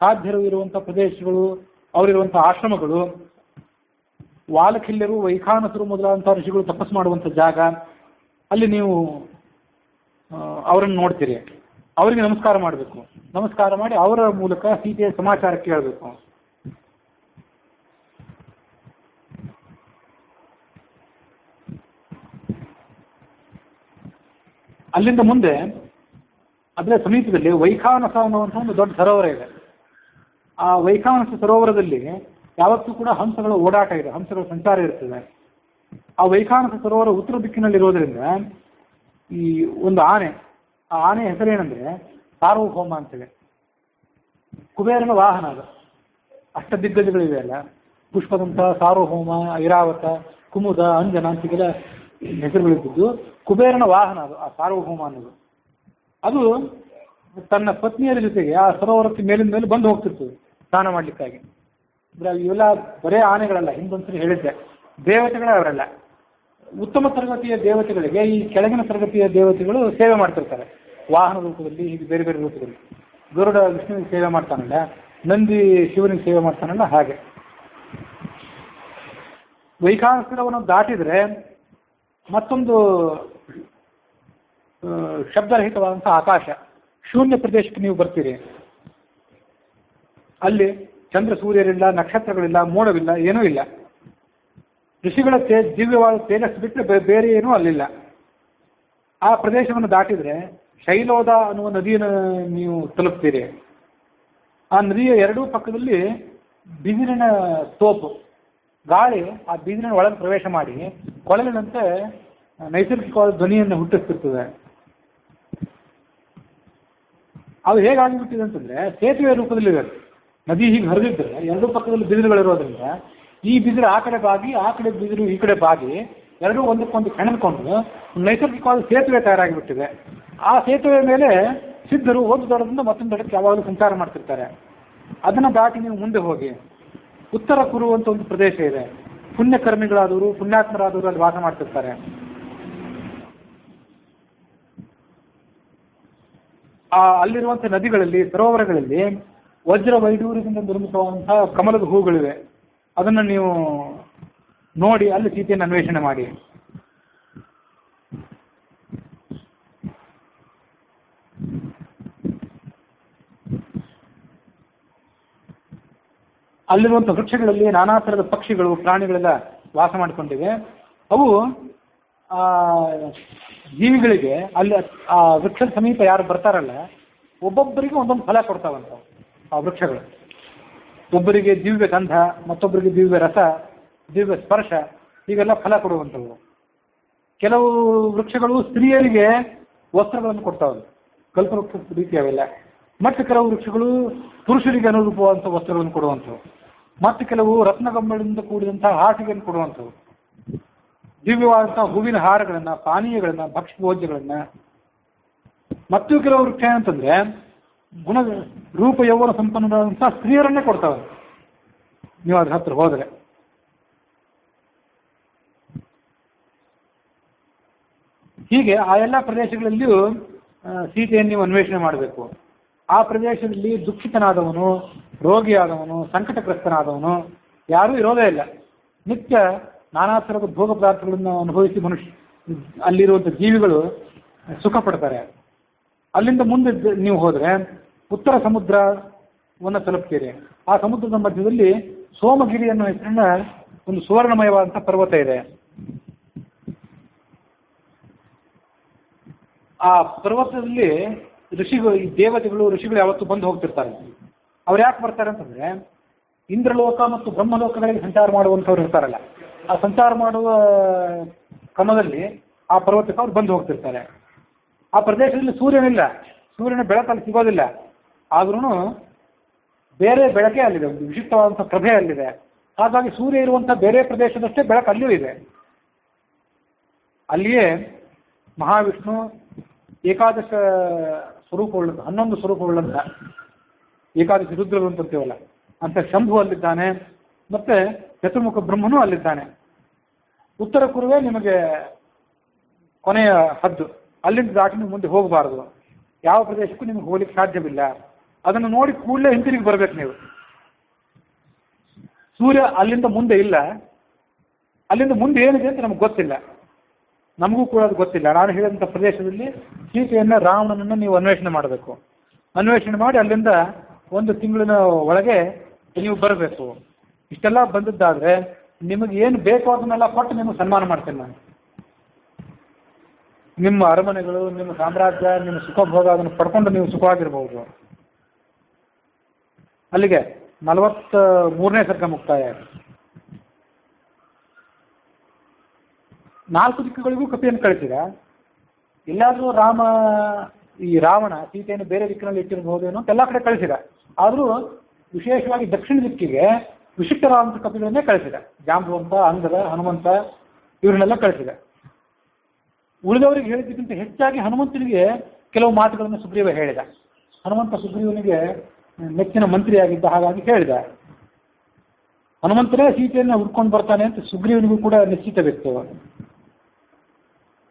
ಸಾಧ್ಯರು ಇರುವಂಥ ಪ್ರದೇಶಗಳು, ಅವರಿರುವಂಥ ಆಶ್ರಮಗಳು, ವಾಲಖಿಲ್ಯರು, ವೈಖಾನಸರು ಮೊದಲಾದಂಥ ಋಷಿಗಳು ತಪಸ್ಸು ಮಾಡುವಂಥ ಜಾಗ. ಅಲ್ಲಿ ನೀವು ಅವರನ್ನು ನೋಡ್ತೀರಿ. ಅವರಿಗೆ ನಮಸ್ಕಾರ ಮಾಡಬೇಕು. ನಮಸ್ಕಾರ ಮಾಡಿ ಅವರ ಮೂಲಕ ಸೀತೆಯ ಸಮಾಚಾರ ಕೇಳಬೇಕು. ಅಲ್ಲಿಂದ ಮುಂದೆ ಅದರ ಸಮೀಪದಲ್ಲಿ ವೈಖಾನಸ ಅನ್ನುವಂಥ ಒಂದು ದೊಡ್ಡ ಸರೋವರ ಇದೆ. ಆ ವೈಖಾನಸ ಸರೋವರದಲ್ಲಿ ಯಾವತ್ತೂ ಕೂಡ ಹಂಸಗಳ ಓಡಾಟ ಇದೆ, ಹಂಸಗಳ ಸಂಚಾರ ಇರ್ತದೆ. ಆ ವೈಖಾನಸ ಸರೋವರ ಉತ್ತರ ದಿಕ್ಕಿನಲ್ಲಿರೋದ್ರಿಂದ ಈ ಒಂದು ಆನೆ, ಆ ಆನೆ ಹೆಸರೇನೆಂದ್ರೆ ಸಾರ್ವಭೌಮ ಅಂತೇಳಿ. ಕುಬೇರನ ವಾಹನ ಅದು. ಅಷ್ಟದಿಗ್ಗಜಗಳಿವೆ ಅಲ್ಲ, ಪುಷ್ಪದಂತ, ಸಾರ್ವಭೌಮ, ಐರಾವತ, ಕುಮುದ, ಅಂಜನ ಅಂತಿಗೆಲ್ಲ ಹೆಸರುಗಳಿದ್ದು ಕುಬೇರನ ವಾಹನ ಅದು. ಆ ಸಾರ್ವಭೌಮ ಅನ್ನೋದು ಅದು ತನ್ನ ಪತ್ನಿಯರ ಜೊತೆಗೆ ಆ ಸರೋವರಕ್ಕೆ ಮೇಲಿನ ಮೇಲೆ ಬಂದು ಹೋಗ್ತಿರ್ತದೆ ಸ್ನಾನ ಮಾಡ್ಲಿಕ್ಕಾಗಿ. ಇವೆಲ್ಲ ಬರೇ ಆನೆಗಳಲ್ಲ, ಹಿಂದೊಂದ್ಸರಿ ಹೇಳಿದ್ದೆ, ದೇವತೆಗಳೇ ಅವರೆಲ್ಲ. ಉತ್ತಮ ತರಗತಿಯ ದೇವತೆಗಳಿಗೆ ಈ ಕೆಳಗಿನ ತರಗತಿಯ ದೇವತೆಗಳು ಸೇವೆ ಮಾಡ್ತಿರ್ತಾರೆ ವಾಹನ ರೂಪದಲ್ಲಿ, ಹೀಗೆ ಬೇರೆ ಬೇರೆ ರೂಪದಲ್ಲಿ. ಗರುಡ ವಿಷ್ಣುವಿಗೆ ಸೇವೆ ಮಾಡ್ತಾನಲ್ಲ, ನಂದಿ ಶಿವನಿಗೆ ಸೇವೆ ಮಾಡ್ತಾನಲ್ಲ, ಹಾಗೆ. ವೈಖಾನಸರವನ್ನು ದಾಟಿದ್ರೆ ಮತ್ತೊಂದು ಶಬ್ದರಹಿತವಾದಂಥ ಆಕಾಶ, ಶೂನ್ಯ ಪ್ರದೇಶಕ್ಕೆ ನೀವು ಬರ್ತೀರಿ. ಅಲ್ಲಿ ಚಂದ್ರ ಸೂರ್ಯರಿಲ್ಲ, ನಕ್ಷತ್ರಗಳಿಲ್ಲ, ಮೋಡವಿಲ್ಲ, ಏನೂ ಇಲ್ಲ. ಋಷಿಗಳ ದಿವ್ಯವಾದ ತೇಜಸ್ಸು ಬಿಟ್ಟರೆ ಬೇರೆ ಏನೂ ಅಲ್ಲಿಲ್ಲ. ಆ ಪ್ರದೇಶವನ್ನು ದಾಟಿದರೆ ಶೈಲೋದ ಅನ್ನುವ ನದಿಯನ್ನು ನೀವು ತಲುಪ್ತೀರಿ. ಆ ನದಿಯ ಎರಡೂ ಪಕ್ಕದಲ್ಲಿ ಬಿದಿರಿನ ತೋಪು, ಗಾಳಿ ಆ ಬಿದಿರಿನ ಒಳಗೆ ಪ್ರವೇಶ ಮಾಡಿ ಕೊಳಲಿನಂತೆ ನೈಸರ್ಗಿಕವಾದ ಧ್ವನಿಯನ್ನು ಹುಟ್ಟಿಸ್ತಿರ್ತದೆ. ಅದು ಹೇಗಾಗಿಬಿಟ್ಟಿದೆ ಅಂತಂದ್ರೆ ಸೇತುವೆ ರೂಪದಲ್ಲಿದೆ. ನದಿ ಹೀಗೆ ಹರಿದಿದ್ರೆ ಎರಡೂ ಪಕ್ಕದಲ್ಲಿ ಬಿದಿರುಗಳಿರೋದ್ರಿಂದ ಈ ಬಿದಿರು ಆ ಕಡೆ ಬಾಗಿ, ಆ ಕಡೆ ಬಿದಿರು ಈ ಕಡೆ ಬಾಗಿ, ಎರಡೂ ಒಂದಕ್ಕೊಂದು ಕೆಣಕೊಂಡು ನೈಸರ್ಗಿಕವಾದ ಸೇತುವೆ ತಯಾರಾಗಿಬಿಟ್ಟಿದೆ. ಆ ಸೇತುವೆ ಮೇಲೆ ಸಿದ್ಧರು ಒಂದು ದಡದಿಂದ ಮತ್ತೊಂದು ದಡಕ್ಕೆ ಯಾವಾಗಲೂ ಸಂಚಾರ ಮಾಡ್ತಿರ್ತಾರೆ. ಅದನ್ನು ದಾಟಿ ನೀವು ಮುಂದೆ ಹೋಗಿ ಉತ್ತರ ಕುರು ಅಂತ ಒಂದು ಪ್ರದೇಶ ಇದೆ. ಪುಣ್ಯಕರ್ಮಿಗಳಾದವರು, ಪುಣ್ಯಾತ್ಮರಾದವರು ಅಲ್ಲಿ ವಾಸ ಮಾಡ್ತಿರ್ತಾರೆ. ಅಲ್ಲಿರುವಂಥ ನದಿಗಳಲ್ಲಿ, ಸರೋವರಗಳಲ್ಲಿ ವಜ್ರ ವೈಡೂರ್ಯದಿಂದ ನಿರ್ಮಿಸುವಂತಹ ಕಮಲದ ಹೂಗಳಿವೆ. ಅದನ್ನು ನೀವು ನೋಡಿ ಅಲ್ಲಿ ಸೀತೆಯನ್ನು ಅನ್ವೇಷಣೆ ಮಾಡಿ. ಅಲ್ಲಿರುವಂಥ ವೃಕ್ಷಗಳಲ್ಲಿ ನಾನಾ ಥರದ ಪಕ್ಷಿಗಳು ಪ್ರಾಣಿಗಳೆಲ್ಲ ವಾಸ ಮಾಡಿಕೊಂಡಿವೆ. ಅವು ಜೀವಿಗಳಿಗೆ ಅಲ್ಲಿ ಆ ವೃಕ್ಷದ ಸಮೀಪ ಯಾರು ಬರ್ತಾರಲ್ಲ ಒಬ್ಬೊಬ್ಬರಿಗೆ ಒಂದೊಂದು ಫಲ ಕೊಡ್ತಾವಂತ ಆ ವೃಕ್ಷಗಳು. ಒಬ್ಬರಿಗೆ ದಿವ್ಯ ಗಂಧ, ಮತ್ತೊಬ್ಬರಿಗೆ ದಿವ್ಯ ರಸ, ದಿವ್ಯ ಸ್ಪರ್ಶ, ಹೀಗೆಲ್ಲ ಫಲ ಕೊಡುವಂಥವು. ಕೆಲವು ವೃಕ್ಷಗಳು ಸ್ತ್ರೀಯರಿಗೆ ವಸ್ತ್ರಗಳನ್ನು ಕೊಡ್ತಾವೆ, ಕಲ್ಪವೃಕ್ಷ ರೀತಿ ಅವೆಲ್ಲ. ಮತ್ತು ಕೆಲವು ವೃಕ್ಷಗಳು ಪುರುಷರಿಗೆ ಅನುರೂಪವಾದಂಥ ವಸ್ತ್ರಗಳನ್ನು ಕೊಡುವಂಥವು. ಮತ್ತು ಕೆಲವು ರತ್ನಗಂಬಳಿಂದ ಕೂಡಿದಂತಹ ಹಾಸಿಗೆಯನ್ನು ಕೊಡುವಂಥವು. ದಿವ್ಯವಾದಂತಹ ಹೂವಿನ ಹಾರಗಳನ್ನು, ಪಾನೀಯಗಳನ್ನು, ಭಕ್ಷ್ಯಭೋಜ್ಯಗಳನ್ನು. ಮತ್ತು ಕೆಲವು ವೃಕ್ಷ ಅಂತಂದ್ರೆ ಗುಣ ರೂಪ ಯೌವನ ಸಂಪನ್ನರಾದಂಥ ಸ್ತ್ರೀಯರನ್ನೇ ಕೊಡ್ತಾವೆ ನೀವು ಅದ್ರ ಹತ್ರ ಹೋದರೆ. ಹೀಗೆ ಆ ಎಲ್ಲ ಪ್ರದೇಶಗಳಲ್ಲಿಯೂ ಸೀತೆಯನ್ನು ನೀವು ಅನ್ವೇಷಣೆ ಮಾಡಬೇಕು. ಆ ಪ್ರದೇಶದಲ್ಲಿ ದುಃಖಿತನಾದವನು, ರೋಗಿಯಾದವನು, ಸಂಕಟಗ್ರಸ್ತನಾದವನು ಯಾರೂ ಇರೋದೇ ಇಲ್ಲ. ನಿತ್ಯ ನಾನಾ ಥರದ ಭೋಗ ಪದಾರ್ಥಗಳನ್ನು ಅನುಭವಿಸಿ ಮನುಷ್ಯ ಅಲ್ಲಿರುವಂಥ ಜೀವಿಗಳು ಸುಖ ಪಡ್ತಾರೆ. ಅಲ್ಲಿಂದ ಮುಂದೆ ನೀವು ಹೋದರೆ ಉತ್ತರ ಸಮುದ್ರವನ್ನು ತಲುಪ್ತೀರಿ. ಆ ಸಮುದ್ರದ ಮಧ್ಯದಲ್ಲಿ ಸೋಮಗಿರಿ ಅನ್ನೋ ಹೆಸರಿನ ಒಂದು ಸುವರ್ಣಮಯವಾದಂಥ ಪರ್ವತ ಇದೆ. ಆ ಪರ್ವತದಲ್ಲಿ ಋಷಿಗಳು, ಈ ದೇವತೆಗಳು, ಋಷಿಗಳು ಯಾವತ್ತೂ ಬಂದು ಹೋಗ್ತಿರ್ತಾರೆ. ಅವ್ರು ಯಾಕೆ ಬರ್ತಾರೆ ಅಂತಂದ್ರೆ ಇಂದ್ರಲೋಕ ಮತ್ತು ಬ್ರಹ್ಮಲೋಕಗಳಿಗೆ ಸಂಚಾರ ಮಾಡುವಂಥವ್ರು ಇರ್ತಾರಲ್ಲ, ಆ ಸಂಚಾರ ಮಾಡುವ ಕ್ರಮದಲ್ಲಿ ಆ ಪರ್ವತಕ್ಕೆ ಅವ್ರು ಬಂದು ಹೋಗ್ತಿರ್ತಾರೆ. ಆ ಪ್ರದೇಶದಲ್ಲಿ ಸೂರ್ಯನಿಲ್ಲ, ಸೂರ್ಯನ ಬೆಳಕಲ್ಲಿ ಸಿಗೋದಿಲ್ಲ. ಆದ್ರೂ ಬೇರೆ ಬೆಳಕೆ ಅಲ್ಲಿದೆ, ಒಂದು ವಿಶಿಷ್ಟವಾದಂಥ ಪ್ರಭೆ ಅಲ್ಲಿದೆ. ಹಾಗಾಗಿ ಸೂರ್ಯ ಇರುವಂಥ ಬೇರೆ ಪ್ರದೇಶದಷ್ಟೇ ಬೆಳಕು ಅಲ್ಲಿಯೂ ಇದೆ. ಅಲ್ಲಿಯೇ ಮಹಾವಿಷ್ಣು ಏಕಾದಶ ಸ್ವರೂಪವುಳ್ಳಂಥ, 11 ಸ್ವರೂಪವುಳ್ಳಂಥ ಏಕಾದಶಿ ರುದ್ರರು ಅಂತೀವಲ್ಲ ಅಂತ ಶಂಭು ಅಲ್ಲಿದ್ದಾನೆ. ಮತ್ತೆ ಚತುರ್ಮುಖ ಬ್ರಹ್ಮನೂ ಅಲ್ಲಿದ್ದಾನೆ. ಉತ್ತರ ಕುರುವೆ ನಿಮಗೆ ಕೊನೆಯ ಹದ್ದು, ಅಲ್ಲಿಂದ ದಾಟಿ ನೀವು ಮುಂದೆ ಹೋಗಬಾರದು. ಯಾವ ಪ್ರದೇಶಕ್ಕೂ ನಿಮಗೆ ಹೋಗ್ಲಿಕ್ಕೆ ಸಾಧ್ಯವಿಲ್ಲ. ಅದನ್ನು ನೋಡಿ ಕೂಡಲೇ ಹಿಂತಿರುಗಿ ಬರಬೇಕು ನೀವು. ಸೂರ್ಯ ಅಲ್ಲಿಂದ ಮುಂದೆ ಇಲ್ಲ, ಅಲ್ಲಿಂದ ಮುಂದೆ ಏನಿದೆ ಅಂತ ನಮ್ಗೆ ಗೊತ್ತಿಲ್ಲ, ನಮಗೂ ಕೂಡ ಅದು ಗೊತ್ತಿಲ್ಲ. ನಾನು ಹೇಳಿದಂಥ ಪ್ರದೇಶದಲ್ಲಿ ಸೀತೆಯನ್ನು, ರಾವಣನನ್ನು ನೀವು ಅನ್ವೇಷಣೆ ಮಾಡಬೇಕು. ಅನ್ವೇಷಣೆ ಮಾಡಿ ಅಲ್ಲಿಂದ 1 ತಿಂಗಳಿನ ಒಳಗೆ ನೀವು ಬರಬೇಕು. ಇಷ್ಟೆಲ್ಲ ಬಂದದ್ದಾದರೆ ನಿಮಗೆ ಏನು ಬೇಕೋ ಅದನ್ನೆಲ್ಲ ಕೊಟ್ಟು ನಿಮಗೆ ಸನ್ಮಾನ ಮಾಡ್ತೇನೆ ನಾನು. ನಿಮ್ಮ ಅರಮನೆಗಳು, ನಿಮ್ಮ ಸಾಮ್ರಾಜ್ಯ, ನಿಮ್ಮ ಸುಖಭೋಗ ಅದನ್ನು ಪಡ್ಕೊಂಡು ನೀವು ಸುಖವಾಗಿರ್ಬೋದು. ಅಲ್ಲಿಗೆ 43ನೇ ಸರ್ಗ ಮುಕ್ತಾಯ. 4 ದಿಕ್ಕುಗಳಿಗೂ ಕಪಿಯನ್ನು ಕಳಿಸಿದ. ಎಲ್ಲಾದರೂ ಈ ರಾವಣ ಸೀತೆಯನ್ನು ಬೇರೆ ದಿಕ್ಕಿನಲ್ಲಿ ಇಟ್ಟಿರಬಹುದೇನೋ ಅಂತ ಎಲ್ಲ ಕಡೆ ಕಳಿಸಿದ. ಆದರೂ ವಿಶೇಷವಾಗಿ ದಕ್ಷಿಣ ದಿಕ್ಕಿಗೆ ವಿಶಿಷ್ಟರಾದಂಥ ಕಪಿಗಳನ್ನೇ ಕಳಿಸಿದ. ಜಾಂಬವಂತ, ಅಂಗದ, ಹನುಮಂತ ಇವರನ್ನೆಲ್ಲ ಕಳಿಸಿದ. ಉಳಿದವರಿಗೆ ಹೇಳಿದ್ದಕ್ಕಿಂತ ಹೆಚ್ಚಾಗಿ ಹನುಮಂತನಿಗೆ ಕೆಲವು ಮಾತುಗಳನ್ನು ಸುಗ್ರೀವ ಹೇಳಿದ. ಹನುಮಂತ ಸುಗ್ರೀವನಿಗೆ ನೆಚ್ಚಿನ ಮಂತ್ರಿಯಾಗಿದ್ದ, ಹಾಗಾಗಿ ಹೇಳಿದ. ಹನುಮಂತನೇ ಸೀತೆಯನ್ನು ಹುಡ್ಕೊಂಡು ಬರ್ತಾನೆ ಅಂತ ಸುಗ್ರೀವನಿಗೂ ಕೂಡ ನಿಶ್ಚಿತವಿತ್ತು.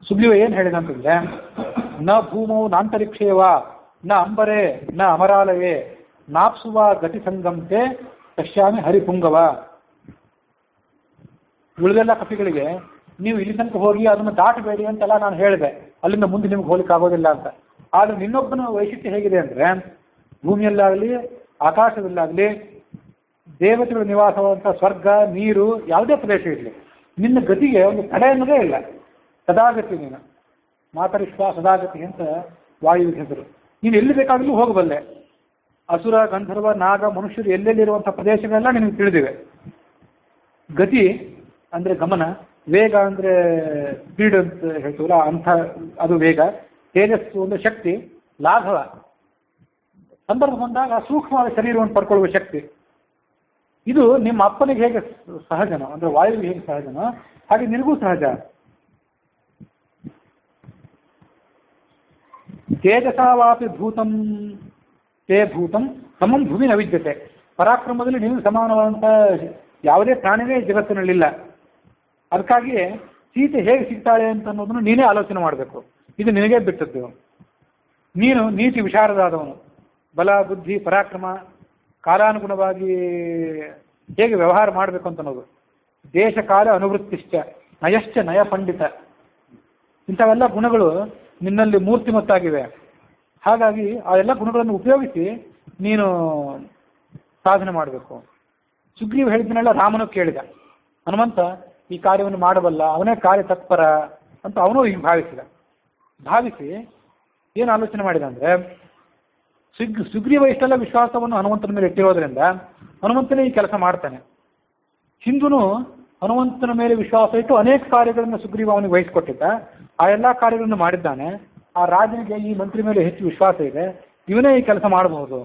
ಸುಗ್ರೀವ ಏನು ಹೇಳಿದ ಅಂತಂದ್ರೆ, ನ ಭೂಮೌ ನಾಂತರಿಕ್ಷೇವ ನ ಅಂಬರೇ ನ ಅಮರಾಲಯೇ ನಾಪ್ಸುವ ಗತಿ ಸಂಗಮತೆ ಪಶ್ಯಾಮಿ ಹರಿಪುಂಗವ. ಉಳಿದೆಲ್ಲ ಕಪಿಗಳಿಗೆ ನೀವು ಇಲ್ಲಿ ತನಕ ಹೋಗಿ ಅದನ್ನು ದಾಟಬೇಡಿ ಅಂತೆಲ್ಲ ನಾನು ಹೇಳಿದೆ, ಅಲ್ಲಿಂದ ಮುಂದೆ ನಿಮ್ಗೆ ಹೋಗ್ಲಿಕ್ಕೆ ಆಗೋದಿಲ್ಲ ಅಂತ. ಆದರೆ ನಿನ್ನೊಬ್ಬನ ವೈಶಿಷ್ಟ್ಯ ಹೇಗಿದೆ ಅಂದರೆ, ಭೂಮಿಯಲ್ಲಾಗಲಿ ಆಕಾಶದಲ್ಲಾಗಲಿ ದೇವತೆಗಳ ನಿವಾಸವಾದಂಥ ಸ್ವರ್ಗ, ನೀರು, ಯಾವುದೇ ಪ್ರದೇಶ ಇರಲಿ, ನಿನ್ನ ಗತಿಗೆ ಒಂದು ತಡೆ ಅನ್ನೋದೇ ಇಲ್ಲ. ಸದಾಗತಿ ನೀನು, ಮಾತರಿಷ್ಠ ಸದಾಗತಿ ಅಂತ ವಾಯು ಹೆಸರು. ನೀನು ಎಲ್ಲಿ ಬೇಕಾಗಲೂ ಹೋಗಬಲ್ಲೆ. ಅಸುರ, ಗಂಧರ್ವ, ನಾಗ, ಮನುಷ್ಯರು ಎಲ್ಲೆಲ್ಲಿರುವಂಥ ಪ್ರದೇಶಗಳೆಲ್ಲ ನಿನಗೆ ತಿಳಿದಿವೆ. ಗತಿ ಅಂದರೆ ಗಮನ, ವೇಗ ಅಂದರೆ ಸ್ಪೀಡ್ ಅಂತ ಹೇಳ್ತೀವಲ್ಲ ಅಂಥ ಅದು ವೇಗ, ತೇಜಸ್ಸು ಒಂದು ಶಕ್ತಿ, ಲಾಘವ ಸಂದರ್ಭ ಬಂದಾಗ ಸೂಕ್ಷ್ಮವಾದ ಶರೀರವನ್ನು ಪಡ್ಕೊಳ್ಳುವ ಶಕ್ತಿ. ಇದು ನಿಮ್ಮ ಅಪ್ಪನಿಗೆ ಹೇಗೆ ಸಹಜನೋ, ಅಂದರೆ ವಾಯುವಿಗೆ ಹೇಗೆ ಸಹಜನೋ ಹಾಗೆ ನಿನಗೂ ಸಹಜ. ತೇಜಸಾವಾಪಿ ಭೂತಂ ತೇ ಭೂತಂ ಸಮಂ ಭೂಮಿ ನ ವಿದ್ಯತೆ. ಪರಾಕ್ರಮದಲ್ಲಿ ನೀವು ಸಮಾನವಾದಂಥ ಯಾವುದೇ ಪ್ರಾಣಿನೇ ಜಗತ್ತಿನಲ್ಲಿಲ್ಲ. ಅದಕ್ಕಾಗಿ ಸೀತೆ ಹೇಗೆ ಸಿಗ್ತಾಳೆ ಅಂತ ಅನ್ನೋದನ್ನು ನೀನೇ ಆಲೋಚನೆ ಮಾಡಬೇಕು. ಇದು ನಿನಗೇ ಬಿಟ್ಟದ್ದು. ನೀನು ನೀತಿ ವಿಶಾರದಾದವನು. ಬಲ, ಬುದ್ಧಿ, ಪರಾಕ್ರಮ, ಕಾಲಾನುಗುಣವಾಗಿ ಹೇಗೆ ವ್ಯವಹಾರ ಮಾಡಬೇಕು ಅಂತ ಅನ್ನೋದು, ದೇಶ ಕಾಲ ಅನುವೃತ್ತಿಶ್ಚ ನಯಶ್ಚ ನಯ ಪಂಡಿತ, ಇಂಥವೆಲ್ಲ ಗುಣಗಳು ನಿನ್ನಲ್ಲಿ ಮೂರ್ತಿಮತ್ತಾಗಿವೆ. ಹಾಗಾಗಿ ಆ ಎಲ್ಲ ಗುಣಗಳನ್ನು ಉಪಯೋಗಿಸಿ ನೀನು ಸಾಧನೆ ಮಾಡಬೇಕು. ಸುಗ್ರೀವ ಹೇಳಿದ್ದನ್ನೆಲ್ಲ ರಾಮನು ಕೇಳಿದ. ಹನುಮಂತ ಈ ಕಾರ್ಯವನ್ನು ಮಾಡಬಲ್ಲ, ಅವನೇ ಕಾರ್ಯ ತತ್ಪರ ಅಂತ ಅವನು ಈಗ ಭಾವಿಸಿ ಏನು ಆಲೋಚನೆ ಮಾಡಿದ ಅಂದರೆ, ಸುಗ್ರೀವ ಇಷ್ಟೆಲ್ಲ ವಿಶ್ವಾಸವನ್ನು ಹನುಮಂತನ ಮೇಲೆ ಇಟ್ಟಿರೋದ್ರಿಂದ ಹನುಮಂತನೇ ಈ ಕೆಲಸ ಮಾಡ್ತಾನೆ. ಹಿಂದೂ ಹನುಮಂತನ ಮೇಲೆ ವಿಶ್ವಾಸ ಇಟ್ಟು ಅನೇಕ ಕಾರ್ಯಗಳನ್ನು ಸುಗ್ರೀವ ಅವನಿಗೆ ವಹಿಸಿಕೊಟ್ಟಿದ್ದ. ಆ ಎಲ್ಲ ಕಾರ್ಯಗಳನ್ನು ಮಾಡಿದ್ದಾನೆ. ಆ ರಾಜನಿಗೆ ಈ ಮಂತ್ರಿ ಮೇಲೆ ಹೆಚ್ಚು ವಿಶ್ವಾಸ ಇದೆ, ಇವನೇ ಈ ಕೆಲಸ ಮಾಡಬಹುದು.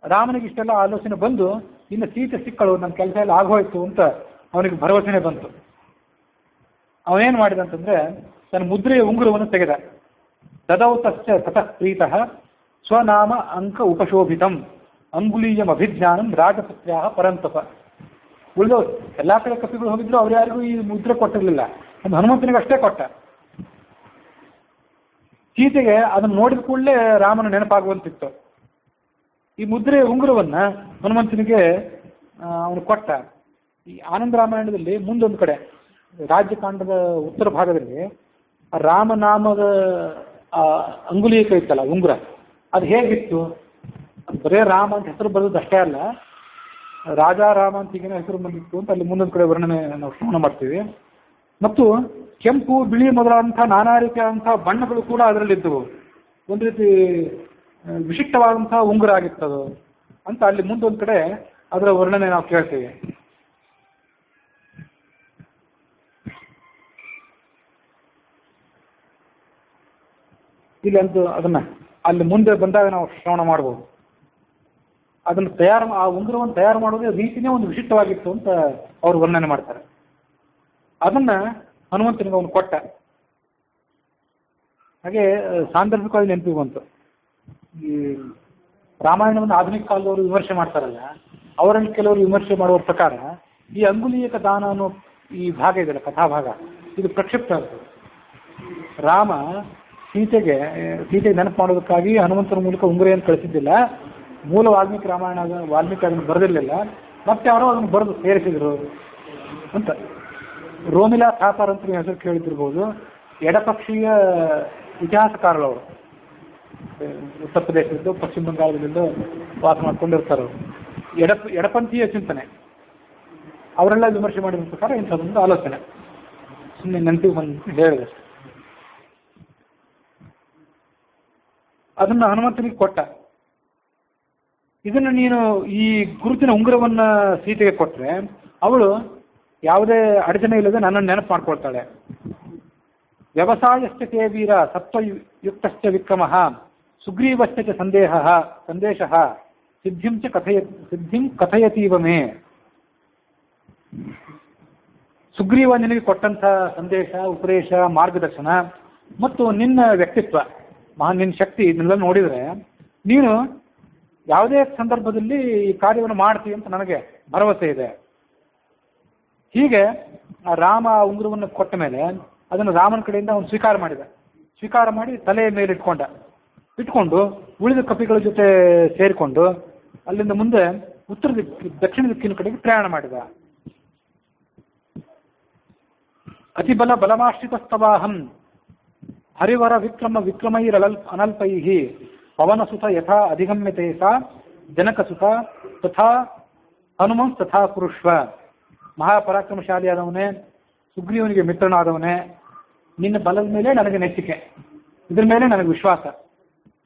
ರಾಮನಿಗೆ ಇಷ್ಟೆಲ್ಲ ಆಲೋಚನೆ ಬಂದು ಇನ್ನು ಸೀತೆ ಸಿಕ್ಕಳು, ನನ್ನ ಕೆಲಸ ಎಲ್ಲ ಆಗೋಯ್ತು ಅಂತ ಅವನಿಗೆ ಭರವಸೆನೇ ಬಂತು. ಅವನೇನು ಮಾಡಿದ ಅಂತಂದ್ರೆ, ತನ್ನ ಮುದ್ರೆಯ ಉಂಗುರವನ್ನು ತೆಗೆದ. ತದೌತಶ್ಚ ತತಃ ಪ್ರೀತಃ ಸ್ವನಾಮ ಅಂಕ ಉಪಶೋಭಿತಂ ಅಂಗುಲೀಯಂ ಅಭಿಜ್ಞಾನಂ ರಾಜಪುತ್ರ್ಯಾ ಪರಂತಪ. ಉಳಿದು ಎಲ್ಲ ಕಡೆ ಕಪಿಗಳು ಹೋಗಿದ್ರು, ಅವ್ರು ಯಾರಿಗೂ ಈ ಮುದ್ರೆ ಕೊಟ್ಟಿರಲಿಲ್ಲ, ಒಂದು ಹನುಮಂತನಿಗೆ ಅಷ್ಟೇ ಕೊಟ್ಟ. ಸೀತೆಗೆ ಅದನ್ನು ನೋಡಿದ ಕೂಡಲೇ ರಾಮನ ನೆನಪಾಗುವಂತಿತ್ತು. ಈ ಮುದ್ರೆ ಉಂಗುರವನ್ನ ಹನುಮಂತನಿಗೆ ಅವನು ಕೊಟ್ಟ. ಈ ಆನಂದ ರಾಮಾಯಣದಲ್ಲಿ ಮುಂದೊಂದು ಕಡೆ ರಾಜ್ಯಕಾಂಡದ ಉತ್ತರ ಭಾಗದಲ್ಲಿ ರಾಮನಾಮದ ಅಂಗುಲೀಕ ಇತ್ತಲ್ಲ ಉಂಗುರ, ಅದು ಹೇಗಿತ್ತು, ಬರೇ ರಾಮ ಅಂತ ಹೆಸರು ಬರೋದು ಅಷ್ಟೇ ಅಲ್ಲ, ರಾಜಾ ರಾಮ ಅಂತ ಈಗಿನ ಹೆಸರು ಬಂದಿತ್ತು ಅಂತ ಅಲ್ಲಿ ಮುಂದೊಂದು ಕಡೆ ವರ್ಣನೆ ನಾವು ಶ್ರವಣ ಮಾಡ್ತೀವಿ. ಮತ್ತು ಕೆಂಪು ಬಿಳಿ ಮೊದಲಾದಂಥ ನಾನಾ ರೀತಿಯಾದಂತಹ ಬಣ್ಣಗಳು ಕೂಡ ಅದರಲ್ಲಿದ್ದವು. ಒಂದು ರೀತಿ ವಿಶಿಷ್ಟವಾದಂತಹ ಉಂಗುರ ಆಗಿತ್ತದು ಅಂತ ಅಲ್ಲಿ ಮುಂದೊಂದು ಕಡೆ ಅದರ ವರ್ಣನೆ ನಾವು ಕೇಳ್ತೀವಿ. ಇಲ್ಲಂತೂ ಅದನ್ನ ಅಲ್ಲಿ ಮುಂದೆ ಬಂದಾಗ ನಾವು ಶ್ರವಣ ಮಾಡ್ಬೋದು. ಅದನ್ನು ಆ ಉಂಗುರವನ್ನು ತಯಾರು ಮಾಡೋದೇ ರೀತಿನೇ ಒಂದು ವಿಶಿಷ್ಟವಾಗಿತ್ತು ಅಂತ ಅವರು ವರ್ಣನೆ ಮಾಡ್ತಾರೆ. ಅದನ್ನ ಹನುಮಂತನಿಗೆ ಅವನು ಕೊಟ್ಟ. ಹಾಗೆ ಸಾಂದರ್ಭಿಕವಾಗಿ ನೆನಪಿಗೆ ಬಂತು, ಈ ರಾಮಾಯಣವನ್ನು ಆಧುನಿಕ ಕಾಲದವರು ವಿಮರ್ಶೆ ಮಾಡ್ತಾರಲ್ಲ, ಅವರಲ್ಲಿ ಕೆಲವರು ವಿಮರ್ಶೆ ಮಾಡುವ ಪ್ರಕಾರ ಈ ಅಂಗುಲೀಯಕ ದಾನ ಅನ್ನೋ ಈ ಭಾಗ ಇದೆಯಲ್ಲ, ಕಥಾಭಾಗ, ಇದು ಪ್ರಕ್ಷಿಪ್ತ ಆಗ್ತದೆ. ರಾಮ ಸೀತೆಗೆ ನೆನಪು ಮಾಡೋದಕ್ಕಾಗಿ ಹನುಮಂತನ ಮೂಲಕ ಉಂಗುರೆಯನ್ನು ಕಳಿಸಿದ್ದಿಲ್ಲ. ಮೂಲ ವಾಲ್ಮೀಕಿ ರಾಮಾಯಣ ವಾಲ್ಮೀಕಿ ಅದನ್ನು ಬರೆದಿರಲಿಲ್ಲ, ಮತ್ತೆ ಅವರು ಅದನ್ನು ಬರೆದು ಸೇರಿಸಿದ್ರು ಅಂತ. ರೋಮಿಲಾ ಥಾಪರ್ ಅಂತ ನೀವು ಹೆಸರು ಕೇಳಿದಿರ್ಬೋದು, ಎಡಪಕ್ಷೀಯ ಇತಿಹಾಸಕಾರರವರು, ಉತ್ತರ ಪ್ರದೇಶದ್ದು ಪಶ್ಚಿಮ ಬಂಗಾಳದಲ್ಲಿದ್ದು ವಾಸ ಮಾಡ್ಕೊಂಡಿರ್ತಾರೆ. ಎಡಪಂಥೀಯ ಚಿಂತನೆ ಅವರೆಲ್ಲ ವಿಮರ್ಶೆ ಮಾಡಿದ ಪ್ರಕಾರ ಇಂಥದ್ದೊಂದು ಆಲೋಚನೆ ಸುಮ್ಮನೆ ನೆನಪಿಗೆ ಬಂದು ಹೇಳಿದೆ. ಅದನ್ನು ಹನುಮಂತನಿಗೆ ಕೊಟ್ಟ. ಇದನ್ನು ನೀನು ಈ ಗುರುತಿನ ಉಂಗುರವನ್ನ ಸೀತೆಗೆ ಕೊಟ್ಟರೆ ಅವಳು ಯಾವುದೇ ಅಡಚಣೆ ಇಲ್ಲದೆ ನನ್ನನ್ನು ನೆನಪು ಮಾಡ್ಕೊಳ್ತಾಳೆ. ವ್ಯವಸಾಯಶ್ಚ ತೇ ವೀರ ಸತ್ವಯುಕ್ತಶ್ಚ ವಿಕ್ರಮಃ ಸುಗ್ರೀವಶ್ಚ ಸಂದೇಶ ಸಿದ್ಧಿಂ ಕಥಯತೀವ ಮೇ. ಸುಗ್ರೀವ ನಿನಗೆ ಕೊಟ್ಟಂಥ ಸಂದೇಶ, ಉಪದೇಶ, ಮಾರ್ಗದರ್ಶನ ಮತ್ತು ನಿನ್ನ ವ್ಯಕ್ತಿತ್ವ, ನಿನ್ನ ಶಕ್ತಿ, ಇದನ್ನೆಲ್ಲ ನೋಡಿದರೆ ನೀನು ಯಾವುದೇ ಸಂದರ್ಭದಲ್ಲಿ ಈ ಕಾರ್ಯವನ್ನು ಮಾಡ್ತೀವಿ ಅಂತ ನನಗೆ ಭರವಸೆ ಇದೆ. ಹೀಗೆ ರಾಮ ಉಂಗುರವನ್ನು ಕೊಟ್ಟ ಮೇಲೆ ಅದನ್ನು ರಾಮನ ಕಡೆಯಿಂದ ಅವನು ಸ್ವೀಕಾರ ಮಾಡಿ ತಲೆಯ ಮೇಲೆ ಇಟ್ಕೊಂಡು ಉಳಿದ ಕಪಿಗಳ ಜೊತೆ ಸೇರಿಕೊಂಡು ಅಲ್ಲಿಂದ ಮುಂದೆ ದಕ್ಷಿಣ ದಿಕ್ಕಿನ ಕಡೆಗೆ ಪ್ರಯಾಣ ಮಾಡಿದ. ಅತಿಬಲ ಬಲಮಾಶ್ರಿತಸ್ತವಾಹಂ ಹರಿವರ ಅನಲ್ಪೈಃ ಪವನಸುತ ಯಥಾ ಅಧಿಗಮ್ಯತೆ ಸಾ ಜನಕಸುತ ತಥಾ ಹನುಮಂತ್ ತಥಾ ಕುರುಷ್ವ. ಮಹಾಪರಾಕ್ರಮಶಾಲಿಯಾದವನೇ, ಸುಗ್ರೀವನಿಗೆ ಮಿತ್ರನಾದವನೇ, ನಿನ್ನ ಬಲದ ಮೇಲೆ ನನಗೆ ನೆಚ್ಚಿಕೆ, ಇದ್ರ ಮೇಲೆ ನನಗೆ ವಿಶ್ವಾಸ.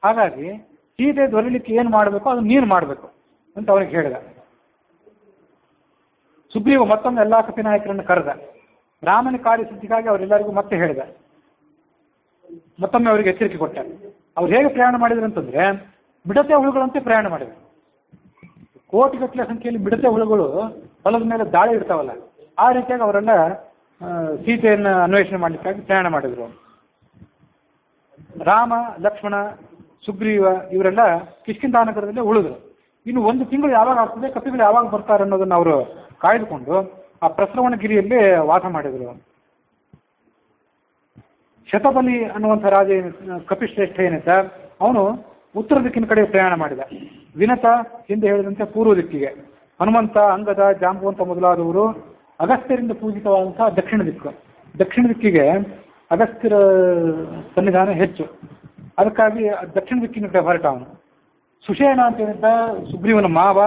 ಹಾಗಾಗಿ ಸೀತೆ ದೊರೆಯಲಿಕ್ಕೆ ಏನು ಮಾಡಬೇಕು ಅದನ್ನು ನೀನು ಮಾಡಬೇಕು ಅಂತ ಅವನಿಗೆ ಹೇಳಿದ. ಸುಗ್ರೀವ ಮತ್ತೊಮ್ಮೆ ಎಲ್ಲ ಕಪಿ ನಾಯಕರನ್ನು ಕರೆದ. ರಾಮನ ಕಾರ್ಯಸಿದ್ಧಿಗಾಗಿ ಅವರೆಲ್ಲರಿಗೂ ಮತ್ತೆ ಹೇಳಿದ. ಮತ್ತೊಮ್ಮೆ ಅವರಿಗೆ ಎಚ್ಚರಿಕೆ ಕೊಟ್ಟ. ಅವ್ರು ಹೇಗೆ ಪ್ರಯಾಣ ಮಾಡಿದ್ರು ಅಂತಂದ್ರೆ, ಮಿಡತೆ ಹುಳುಗಳಂತೆ ಪ್ರಯಾಣ ಮಾಡಿದ್ರು. ಕೋಟಿಗಟ್ಟಲೆ ಸಂಖ್ಯೆಯಲ್ಲಿ ಮಿಡತೆ ಹುಳುಗಳು ಹೊಲದ ಮೇಲೆ ದಾಳಿ ಇರ್ತಾವಲ್ಲ, ಆ ರೀತಿಯಾಗಿ ಅವರೆಲ್ಲ ಸೀತೆಯನ್ನು ಅನ್ವೇಷಣೆ ಮಾಡಲಿಕ್ಕಾಗಿ ಪ್ರಯಾಣ ಮಾಡಿದ್ರು. ರಾಮ, ಲಕ್ಷ್ಮಣ, ಸುಗ್ರೀವ ಇವರೆಲ್ಲ ಕಿಷ್ಕಿಂಧಾನಗರದಲ್ಲಿ ಉಳಿದ್ರು. ಇನ್ನು 1 ತಿಂಗಳು ಯಾವಾಗ ಆಗ್ತದೆ, ಕಪಿಗಳು ಯಾವಾಗ ಬರ್ತಾರೆ ಅನ್ನೋದನ್ನು ಅವರು ಕಾಯ್ದುಕೊಂಡು ಆ ಪ್ರಸ್ರವಣಗಿರಿಯಲ್ಲಿ ವಾಸ ಮಾಡಿದರು. ಶತಬಲಿ ಅನ್ನುವಂಥ ರಾಜ ಕಪಿಶ್ರೇಷ್ಠ ಏನಿದ್ದ, ಅವನು ಉತ್ತರ ದಿಕ್ಕಿನ ಕಡೆ ಪ್ರಯಾಣ ಮಾಡಿದ. ವಿನತ ಹಿಂದೆ ಹೇಳಿದಂತೆ ಪೂರ್ವ ದಿಕ್ಕಿಗೆ, ಹನುಮಂತ, ಅಂಗದ, ಜಾಂಬುವಂತ ಮೊದಲಾದವರು ಅಗಸ್ತ್ಯರಿಂದ ಪೂಜಿತವಾದಂತಹ ದಕ್ಷಿಣ ದಿಕ್ಕಿಗೆ ಅಗಸ್ತ್ಯರ ಸನ್ನಿಧಾನ ಹೆಚ್ಚು. ಅದಕ್ಕಾಗಿ ದಕ್ಷಿಣ ದಿಕ್ಕಿನ ಕಡೆ ಹೊರಟ ಅವನು. ಸುಷೇಣ ಅಂತ ಏನಿದ್ದ ಸುಗ್ರೀವನ ಮಾವ,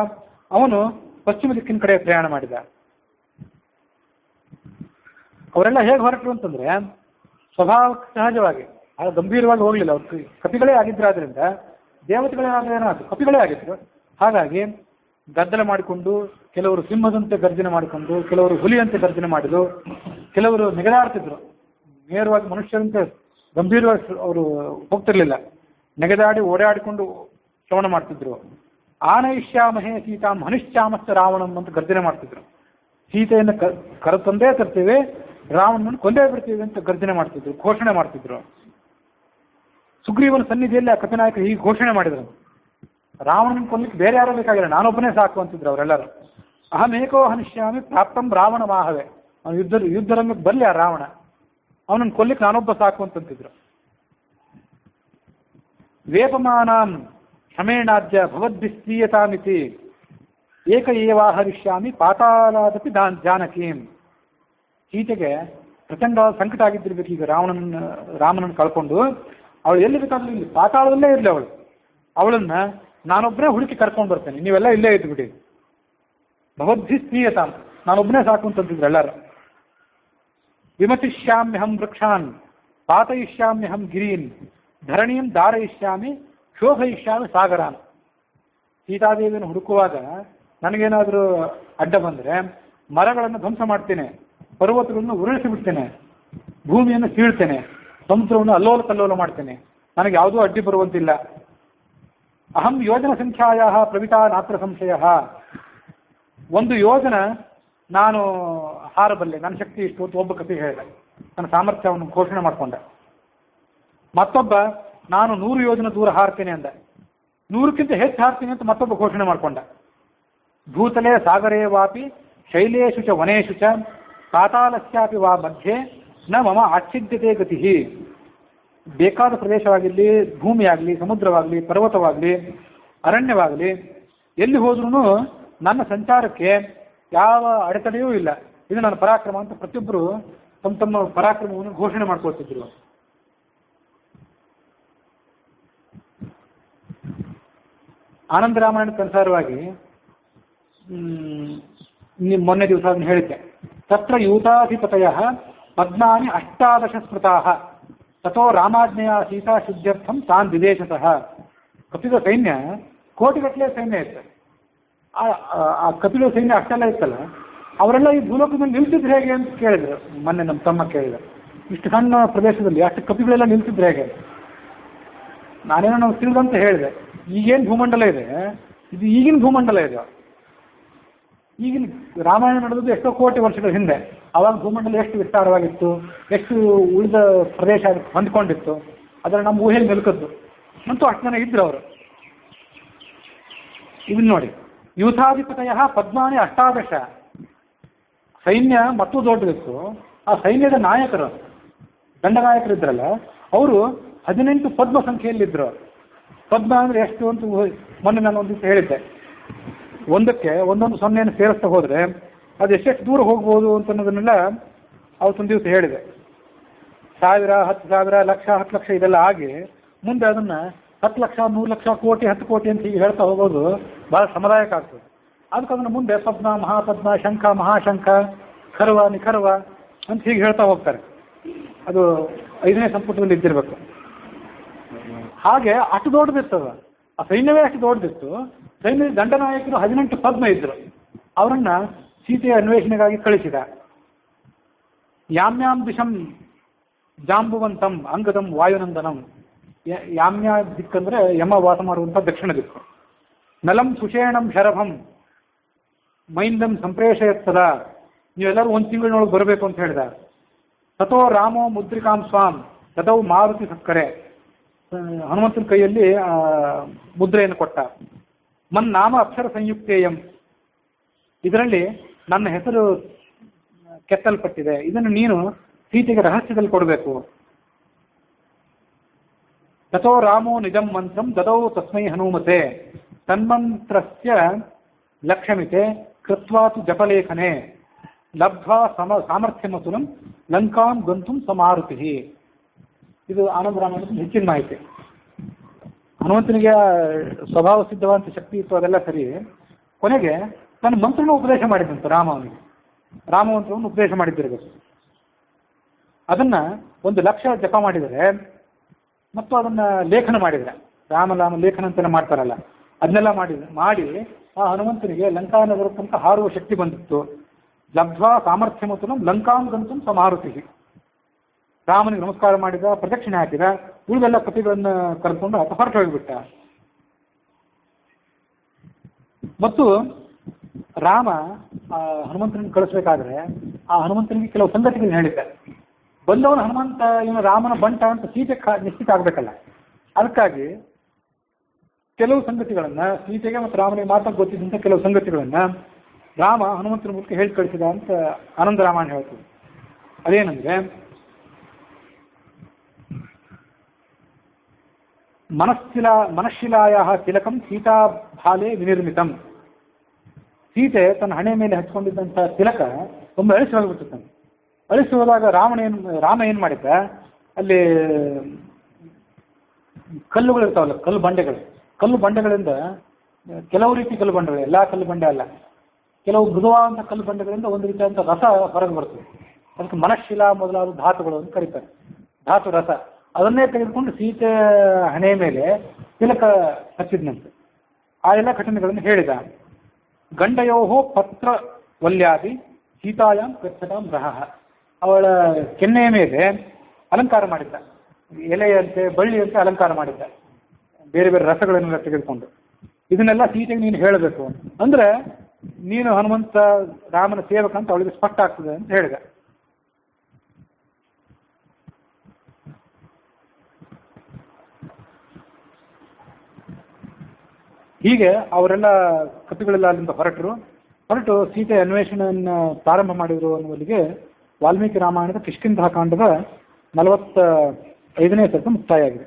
ಅವನು ಪಶ್ಚಿಮ ದಿಕ್ಕಿನ ಕಡೆ ಪ್ರಯಾಣ ಮಾಡಿದ. ಅವರೆಲ್ಲ ಹೇಗೆ ಹೊರಟರು ಅಂತಂದ್ರೆ ಸ್ವಭಾವ ಸಹಜವಾಗಿ ಗಂಭೀರವಾಗಿ ಹೋಗಲಿಲ್ಲ. ಅವ್ರು ಕಪಿಗಳೇ ಆಗಿದ್ರಾದ್ರಿಂದ ದೇವತೆಗಳೇನಾದ್ರು ಕಪಿಗಳೇ ಆಗಿದ್ರು. ಹಾಗಾಗಿ ಗದ್ದಲ ಮಾಡಿಕೊಂಡು, ಕೆಲವರು ಸಿಂಹದಂತೆ ಗರ್ಜನೆ ಮಾಡಿಕೊಂಡು, ಕೆಲವರು ಹುಲಿಯಂತೆ ಗರ್ಜನೆ ಮಾಡಿದ್ರು, ಕೆಲವರು ನೆಗೆದಾಡ್ತಿದ್ರು. ನೇರವಾಗಿ ಮನುಷ್ಯರಂತೆ ಗಂಭೀರವಾಗಿ ಅವರು ಹೋಗ್ತಿರ್ಲಿಲ್ಲ, ನೆಗೆದಾಡಿ ಓಡಾಡಿಕೊಂಡು ಶ್ರವಣ ಮಾಡ್ತಿದ್ರು. ಆನಯಿಷ್ಯಾಮಹೇ ಸೀತಾಂ ಹನಿಶ್ಚಾಮಸ್ತ ರಾವಣಂ ಅಂತ ಗರ್ಜನೆ ಮಾಡ್ತಿದ್ರು. ಸೀತೆಯನ್ನು ಕರೆತಂದೇ ತರ್ತೀವಿ, ರಾವಣನನ್ನು ಕೊಂದೇ ಬಿಡ್ತೀವಿ ಅಂತ ಗರ್ಜನೆ ಮಾಡ್ತಿದ್ರು, ಘೋಷಣೆ ಮಾಡ್ತಿದ್ರು. ಸುಗ್ರೀವನ ಸನ್ನಿಧಿಯಲ್ಲಿ ಆ ಕಪಿನಾಯಕರು ಹೀಗೆ ಘೋಷಣೆ ಮಾಡಿದರು, ರಾವಣನ ಕೊಲ್ಲಿಕ್ಕೆ ಬೇರೆ ಯಾರೋ ಬೇಕಾಗಿಲ್ಲ, ನಾನೊಬ್ಬನೇ ಸಾಕು ಅಂತಿದ್ರು ಅವರೆಲ್ಲರೂ. ಅಹಮೇಕೋ ಹನಿಷ್ಯಾಮಿ ಪ್ರಾಪ್ತಂ ರಾವಣ ಮಾಹವೇ, ಅವನು ಯುದ್ಧರಂಗಕ್ಕೆ ಬರಲಿ ಆ ರಾವಣ, ಅವನನ್ನು ಕೊಲ್ಲಿಕ್ಕೆ ನಾನೊಬ್ಬ ಸಾಕು ಅಂತಂತಿದ್ರು. ವೇಪಮಾನಾಂ ಶ್ರಮೇಣಾದ್ಯ ಭವದ್ಭಿಸ್ತೀಯತಾಮಿತಿ ಏಕ ಏವಾಹರಿಷ್ಯಾಮಿ ಪಾತಾಲಾದಪಿ ಜಾನಕೀಂ. ಸೀತೆಗೆ ಪ್ರಚಂಡವಾದ ಸಂಕಟ ಆಗಿದ್ದಿರ್ಬೇಕು ಈಗ ರಾಮನನ್ನು ಕಳ್ಕೊಂಡು. ಅವಳು ಎಲ್ಲಿ ಬೇಕಾದ್ರೂ ಇಲ್ಲಿ ಪಾತಾಳದಲ್ಲೇ ಇರಲಿ, ಅವಳನ್ನ ನಾನೊಬ್ಬನೇ ಹುಡುಕಿ ಕರ್ಕೊಂಡು ಬರ್ತೇನೆ, ನೀವೆಲ್ಲ ಇಲ್ಲೇ ಇದ್ಬಿಡಿ. ಭವದ್ಭಿಸ್ತೀಯತಾಂ, ನಾನೊಬ್ಬನೇ ಸಾಕು ಅಂತಂತಿದ್ರು ಎಲ್ಲರೂ. ವಿಮತಿಷ್ಯಾಮ್ಯಹಂ ವೃಕ್ಷಾನ್ ಪಾತಯಿಷ್ಯಾಮ್ಯಹಂ ಗಿರೀನ್ ಧರಣೀಂ ಧಾರಯಿಷ್ಯಾಮಿ ಶೋಭಯಿಷ್ಯಾಮಿ ಸಾಗರಾನ್. ಸೀತಾದೇವಿಯನ್ನು ಹುಡುಕುವಾಗ ನನಗೇನಾದರೂ ಅಡ್ಡ ಬಂದರೆ ಮರಗಳನ್ನು ಧ್ವಂಸ ಮಾಡ್ತೇನೆ, ಪರ್ವತಗಳನ್ನು ಉರುಳಿಸಿ ಬಿಡ್ತೇನೆ, ಭೂಮಿಯನ್ನು ಸೀಳ್ತೇನೆ, ಸಮುದ್ರವನ್ನು ಅಲ್ಲೋಲ ಕಲ್ಲೋಲ ಮಾಡ್ತೇನೆ, ನನಗೆ ಯಾವುದೂ ಅಡ್ಡಿ ಬರುವಂತಿಲ್ಲ. ಅಹಂ ಯೋಜನ ಸಂಖ್ಯಾಯ ಪ್ರವಿತಾ ನಾತ್ರ ಸಂಶಯ. ಒಂದು ಯೋಜನ ನಾನು ಹಾರಬಲ್ಲೆ, ನನ್ನ ಶಕ್ತಿ ಇಷ್ಟು ಅಂತ ಒಬ್ಬ ಕಪಿ ಹೇಳಿದ, ನನ್ನ ಸಾಮರ್ಥ್ಯವನ್ನು ಘೋಷಣೆ ಮಾಡಿಕೊಂಡ. ಮತ್ತೊಬ್ಬ ನಾನು 100 ಯೋಜನ ದೂರ ಹಾರ್ತೀನಿ ಅಂದ, 100ಕ್ಕಿಂತ ಹೆಚ್ಚು ಹಾರ್ತೀನಿ ಅಂತ ಮತ್ತೊಬ್ಬ ಘೋಷಣೆ ಮಾಡಿಕೊಂಡ. ಭೂತಲೇ ಸಾಗರೇ ವಾಪಿ ಶೈಲೇಶು ಚ ವನೇಶು ಚ ಪಾತಾಳಸ್ಯಾಪಿ ವಾ ಮಧ್ಯೆ ನ ಮಮ ಆಚ್ಛಿದ್ಯತೆ ಗತಿ. ಬೇಕಾದ ಪ್ರದೇಶವಾಗಿರಲಿ, ಭೂಮಿಯಾಗಲಿ, ಸಮುದ್ರವಾಗಲಿ, ಪರ್ವತವಾಗಲಿ, ಅರಣ್ಯವಾಗಲಿ, ಎಲ್ಲಿ ಹೋದ್ರೂ ನನ್ನ ಸಂಚಾರಕ್ಕೆ ಯಾವ ಅಡೆತಡೆಯೂ ಇಲ್ಲ, ಇದು ನನ್ನ ಪರಾಕ್ರಮ ಅಂತ ಪ್ರತಿಯೊಬ್ಬರು ತಮ್ಮ ತಮ್ಮ ಪರಾಕ್ರಮವನ್ನು ಘೋಷಣೆ ಮಾಡ್ಕೊಳ್ತಿದ್ರು. ಆನಂದ ರಾಮಾಯಣಕ್ಕೆ ಅನುಸಾರವಾಗಿ ಮೊನ್ನೆ ದಿವಸ ಅದನ್ನು ಹೇಳಿದ್ದೆ, ತತ್ರ ಯೂತಾಧಿಪತಯ ಪದ್ಮಾನಿ 18 ಸ್ಮೃತಾಃ ತಥೋ ರಾಮಾಜ್ಞೆಯ ಸೀತಾ ಶುದ್ಧ್ಯರ್ಥಂ ತಾನ್ ವಿದೇಶತಃ. ಕಪಿಲ ಸೈನ್ಯ ಕೋಟಿಗಟ್ಟಲೆ ಸೈನ್ಯ ಇತ್ತು. ಆ ಕಪಿಲ ಸೈನ್ಯ ಅಷ್ಟೆಲ್ಲ ಇತ್ತಲ್ಲ, ಅವರೆಲ್ಲ ಈ ಭೂಲೋಕದಲ್ಲಿ ನಿಲ್ಸಿದ್ರು ಹೇಗೆ ಅಂತ ಕೇಳಿದ್ರು. ಮೊನ್ನೆ ನಮ್ಮ ತಮ್ಮ ಕೇಳಿದ, ಇಷ್ಟು ಸಣ್ಣ ಪ್ರದೇಶದಲ್ಲಿ ಅಷ್ಟು ಕಪಿಗಳೆಲ್ಲ ನಿಲ್ಸಿದ್ರು ಹೇಗೆ? ನಾನೇನೋ ನಾವು ತಿಳಿದಂತ ಹೇಳಿದೆ, ಈಗೇನು ಭೂಮಂಡಲ ಇದೆ ಇದು ಈಗಿನ ಭೂಮಂಡಲ ಇದೆ. ಈಗಿನ ರಾಮಾಯಣ ನಡೆದು ಎಷ್ಟೋ ಕೋಟಿ ವರ್ಷಗಳ ಹಿಂದೆ, ಆವಾಗ ಭೂಮಂಡಲ ಎಷ್ಟು ವಿಸ್ತಾರವಾಗಿತ್ತು, ಎಷ್ಟು ಉಳಿದ ಪ್ರದೇಶ ಹೊಂದ್ಕೊಂಡಿತ್ತು, ಅದರ ನಮ್ಮ ಊಹೆಯಲ್ಲಿ ನಿಲ್ಕದ್ದು. ಅಂತೂ ಅಷ್ಟು ಜನ ಇದ್ರು ಅವರು. ಇದನ್ನ ನೋಡಿ, ಯೂಥಾಧಿಪತಯ ಪದ್ಮಾನಿ 18. ಸೈನ್ಯ ಮತ್ತೂ ದೊಡ್ಡದಿತ್ತು. ಆ ಸೈನ್ಯದ ನಾಯಕರು, ದಂಡನಾಯಕರಿದ್ರಲ್ಲ, ಅವರು 18 ಪದ್ಮ ಸಂಖ್ಯೆಯಲ್ಲಿದ್ದರು. ಪದ್ಮ ಅಂದರೆ ಎಷ್ಟು ಅಂತ ಮೊನ್ನೆ ನಾನು ಒಂದು ದಿವಸ ಹೇಳಿದ್ದೆ. ಒಂದಕ್ಕೆ ಒಂದೊಂದು ಸೊನ್ನೆಯನ್ನು ಸೇರಿಸ್ತಾ ಹೋದರೆ ಅದು ಎಷ್ಟೆಷ್ಟು ದೂರ ಹೋಗ್ಬೋದು ಅಂತ ಅನ್ನೋದನ್ನೆಲ್ಲ ಅವತ್ತೊಂದು ದಿವಸ ಹೇಳಿದೆ. 1000, 10,000, ಲಕ್ಷ, 10 ಲಕ್ಷ ಇದೆಲ್ಲ ಆಗಿ ಮುಂದೆ ಅದನ್ನು 10 ಲಕ್ಷ, 100 ಲಕ್ಷ, ಕೋಟಿ, 10 ಕೋಟಿ ಅಂತ ಹೀಗೆ ಹೇಳ್ತಾ ಹೋಗೋದು ಭಾಳ ಶ್ರಮದಾಯಕ ಆಗ್ತದೆ. ಅದಕ್ಕೆ ಅದನ್ನು ಮುಂದೆ ಪದ್ಮ, ಮಹಾಪದ್ಮ, ಶಂಖ, ಮಹಾಶಂಖ, ಖರ್ವ, ನಿಖರ್ವ ಅಂತ ಹೀಗೆ ಹೇಳ್ತಾ ಹೋಗ್ತಾರೆ. ಅದು 5ನೇ ಸಂಪುಟದಲ್ಲಿ ಇದ್ದಿರಬೇಕು. ಹಾಗೆ ಅಷ್ಟು ದೊಡ್ಡದಿತ್ತು, ಆ ಸೈನ್ಯವೇ ಅಷ್ಟು ದೊಡ್ಡದಿತ್ತು. ಸೈನ್ಯದ ದಂಡನಾಯಕರು 18 ಪದ್ಮ ಇದ್ದರು. ಅವರನ್ನ ಸೀತೆಯ ಅನ್ವೇಷಣೆಗಾಗಿ ಕಳಿಸಿದ. ಯಾಮ್ಯಾಂ ದಿಶಂ ಜಾಂಬುವಂತಂ ಅಂಗದಂ ವಾಯುನಂದನಂ. ಯಾಮ್ಯ ದಿಕ್ಕಂದ್ರೆ ಯಮ ವಾಸ ಮಾಡುವಂಥ ದಕ್ಷಿಣ ದಿಕ್ಕು. ನಲಂ ಸುಷೇಣಂ ಶರಭಂ ಮೈಂದಂ ಸಂಪ್ರೇಷಯತ್ತದ. ನೀವೆಲ್ಲರೂ 1 ತಿಂಗಳಿನೊಳಗೆ ಬರಬೇಕು ಅಂತ ಹೇಳಿದ. ತಥೋ ರಾಮೋ ಮುದ್ರಿಕಾಂ ಸ್ವಾಂ ತದೌ ಮಾರುತಿ ಸಕ್ಕರೆ. ಹನುಮಂತನ ಕೈಯಲ್ಲಿ ಮುದ್ರೆಯನ್ನು ಕೊಟ್ಟ. ಮನ್ ನಾಮ ಅಕ್ಷರ ಸಂಯುಕ್ತೇಯಂ, ಇದರಲ್ಲಿ ನನ್ನ ಹೆಸರು ಕೆತ್ತಲ್ಪಟ್ಟಿದೆ, ಇದನ್ನು ನೀನು ಸೀತೆಗೆ ರಹಸ್ಯದಲ್ಲಿ ಕೊಡಬೇಕು. ತಥೋ ರಾಮೋ ನಿಜಂ ಮಂತ್ರಂ ದದೌ ತಸ್ಮೈ ಹನುಮತೆ ತನ್ಮಂತ್ರಸ್ಯ ಲಕ್ಷ್ಯಮಿತೆ ಕೃತ್ವಾತು ಜಪಲೇಖನೆ ಲಬ್ಧ್ವಾ ಸಾಮರ್ಥ್ಯಮತುಲಂ ಲಂಕಾಂ ಗಂತುಂ ಸಮಾರುತಿ. ಇದು ಆನಂದ ರಾಮಾಯಣದ ಹೆಚ್ಚಿನ ಮಾಹಿತಿ. ಹನುಮಂತನಿಗೆ ಸ್ವಭಾವ ಸಿದ್ಧವಾದಂಥ ಶಕ್ತಿ ಇತ್ತು, ಅದೆಲ್ಲ ಸರಿ. ಕೊನೆಗೆ ತನ್ನ ಮಂತ್ರನ ಉಪದೇಶ ಮಾಡಿದಂತೆ ರಾಮಮಂತ್ರವನ್ನು ಉಪದೇಶ ಮಾಡಿದ್ದಿರಬೇಕು. ಅದನ್ನು 1,00,000 ಜಪ ಮಾಡಿದರೆ ಮತ್ತು ಅದನ್ನು ಲೇಖನ ಮಾಡಿದರೆ, ರಾಮನಾಮ ಲೇಖನ ಅಂತೆಲ್ಲ ಮಾಡ್ತಾರಲ್ಲ, ಅದನ್ನೆಲ್ಲ ಮಾಡಿ ಆ ಹನುಮಂತನಿಗೆ ಲಂಕಾನಗರ ತನಕ ಹಾರುವ ಶಕ್ತಿ ಬಂದಿತ್ತು. ಲಬ್ಧ್ವಾ ಸಾಮರ್ಥ್ಯಮತನು ಲಂಕಾಂ ಗಂತುಂ ಸಮಾರುತಿ. ರಾಮನಿಗೆ ನಮಸ್ಕಾರ ಮಾಡಿದ, ಪ್ರದಕ್ಷಿಣೆ ಹಾಕಿದ, ಉಳಿದೆಲ್ಲ ಕಪಿಗಳನ್ನು ಕರೆದುಕೊಂಡು ಆತ ಹೊರಟು ಹೋಗಿಬಿಟ್ಟ. ಮತ್ತು ರಾಮ ಹನುಮಂತನಿಗೆ ಕಳಿಸ್ಬೇಕಾದ್ರೆ ಆ ಹನುಮಂತನಿಗೆ ಕೆಲವು ಸಂಗತಿಗಳನ್ನ ಹೇಳಿದ್ದ. ಬಂದವನು ಹನುಮಂತ ಇವನು ರಾಮನ ಬಂಟ ಅಂತ ಸೀತೆ ನಿಶ್ಚಿತ ಆಗಬೇಕಲ್ಲ, ಅದಕ್ಕಾಗಿ ಕೆಲವು ಸಂಗತಿಗಳನ್ನು ಸೀತೆಗೆ ಮತ್ತು ರಾಮನಿಗೆ ಮಾತ್ರ ಗೊತ್ತಿದ್ದಂಥ ಕೆಲವು ಸಂಗತಿಗಳನ್ನು ರಾಮ ಹನುಮಂತನ ಮೂಲಕ ಹೇಳಿ ಕಳಿಸಿದ ಅಂತ ಆನಂದ ರಾಮಾಯಣ ಹೇಳ್ತದೆ. ಅದೇನಂದ್ರೆ, ಮನಶಿಲಾಯ ತಿಲಕಂ ಸೀತಾಭಾಲೆ ವಿನಿರ್ಮಿತಂ. ಸೀತೆ ತನ್ನ ಹಣೆ ಮೇಲೆ ಹಚ್ಕೊಂಡಿದ್ದಂಥ ತಿಲಕ ಒಮ್ಮೆ ಅಳಿಸಿ ಹೋಗ್ಬಿಟ್ಟಿರ್ತಾನೆ. ಅಳಿಸಿ ಹೋದಾಗ ರಾಮ ಏನು ಮಾಡಿದ್ದ, ಅಲ್ಲಿ ಕಲ್ಲುಗಳು ಇರ್ತಾವಲ್ಲ, ಕಲ್ಲು ಬಂಡೆಗಳಿಂದ ಕೆಲವು ರೀತಿ ಕಲ್ಲು ಬಂಡೆಗಳು, ಎಲ್ಲ ಕಲ್ಲು ಬಂಡೆ ಅಲ್ಲ, ಕೆಲವು ಮೃದುವಾದಂಥ ಕಲ್ಲು ಬಂಡೆಗಳಿಂದ ಒಂದು ರೀತಿಯಾದಂಥ ರಸ ಹೊರಗೆ ಬರ್ತದೆ. ಅದಕ್ಕೆ ಮನಶಿಲಾ ಮೊದಲಾದ ಧಾತುಗಳು ಅಂತ ಕರೀತಾರೆ, ಧಾತು ರಸ. ಅದನ್ನೇ ತೆಗೆದುಕೊಂಡು ಸೀತೆ ಹಣೆ ಮೇಲೆ ತಿಲಕ ಹಚ್ಚಿದ್ನಂತೆ. ಆ ಎಲ್ಲ ಘಟನೆಗಳನ್ನು ಹೇಳಿದ. ಗಂಡಯೋಹೋ ಪತ್ರ ವಲ್ಯಾದಿ ಸೀತಾಯಾಂ ಕೃಚ್ಛತಾಂ ರಹ. ಅವಳ ಕೆನ್ನೆಯ ಮೇಲೆ ಅಲಂಕಾರ ಮಾಡಿದ್ದ, ಎಲೆಯಂತೆ ಬಳ್ಳಿಯಂತೆ ಅಲಂಕಾರ ಮಾಡಿದ್ದ, ಬೇರೆ ಬೇರೆ ರಸಗಳನ್ನೆಲ್ಲ ತೆಗೆದುಕೊಂಡು. ಇದನ್ನೆಲ್ಲ ಸೀತೆಗೆ ನೀನು ಹೇಳಬೇಕು ಅಂದರೆ ನೀನು ಹನುಮಂತ ರಾಮನ ಸೇವಕ ಅಂತ ಅವಳಿಗೆ ಸ್ಪಷ್ಟ ಆಗ್ತದೆ ಅಂತ ಹೇಳಿದ. ಹೀಗೆ ಅವರೆಲ್ಲ ಕಪಿಗಳೆಲ್ಲ ಅಲ್ಲಿಂದ ಹೊರಟು ಸೀತೆ ಅನ್ವೇಷಣೆಯನ್ನು ಪ್ರಾರಂಭ ಮಾಡಿದರು ಅನ್ನುವಲ್ಲಿಗೆ ವಾಲ್ಮೀಕಿ ರಾಮಾಯಣದ ಕಿಷ್ಕಿಂಧಾಕಾಂಡದ 45ನೇ ಸರ್ತಿ ಮುಕ್ತಾಯ ಆಗಿದೆ.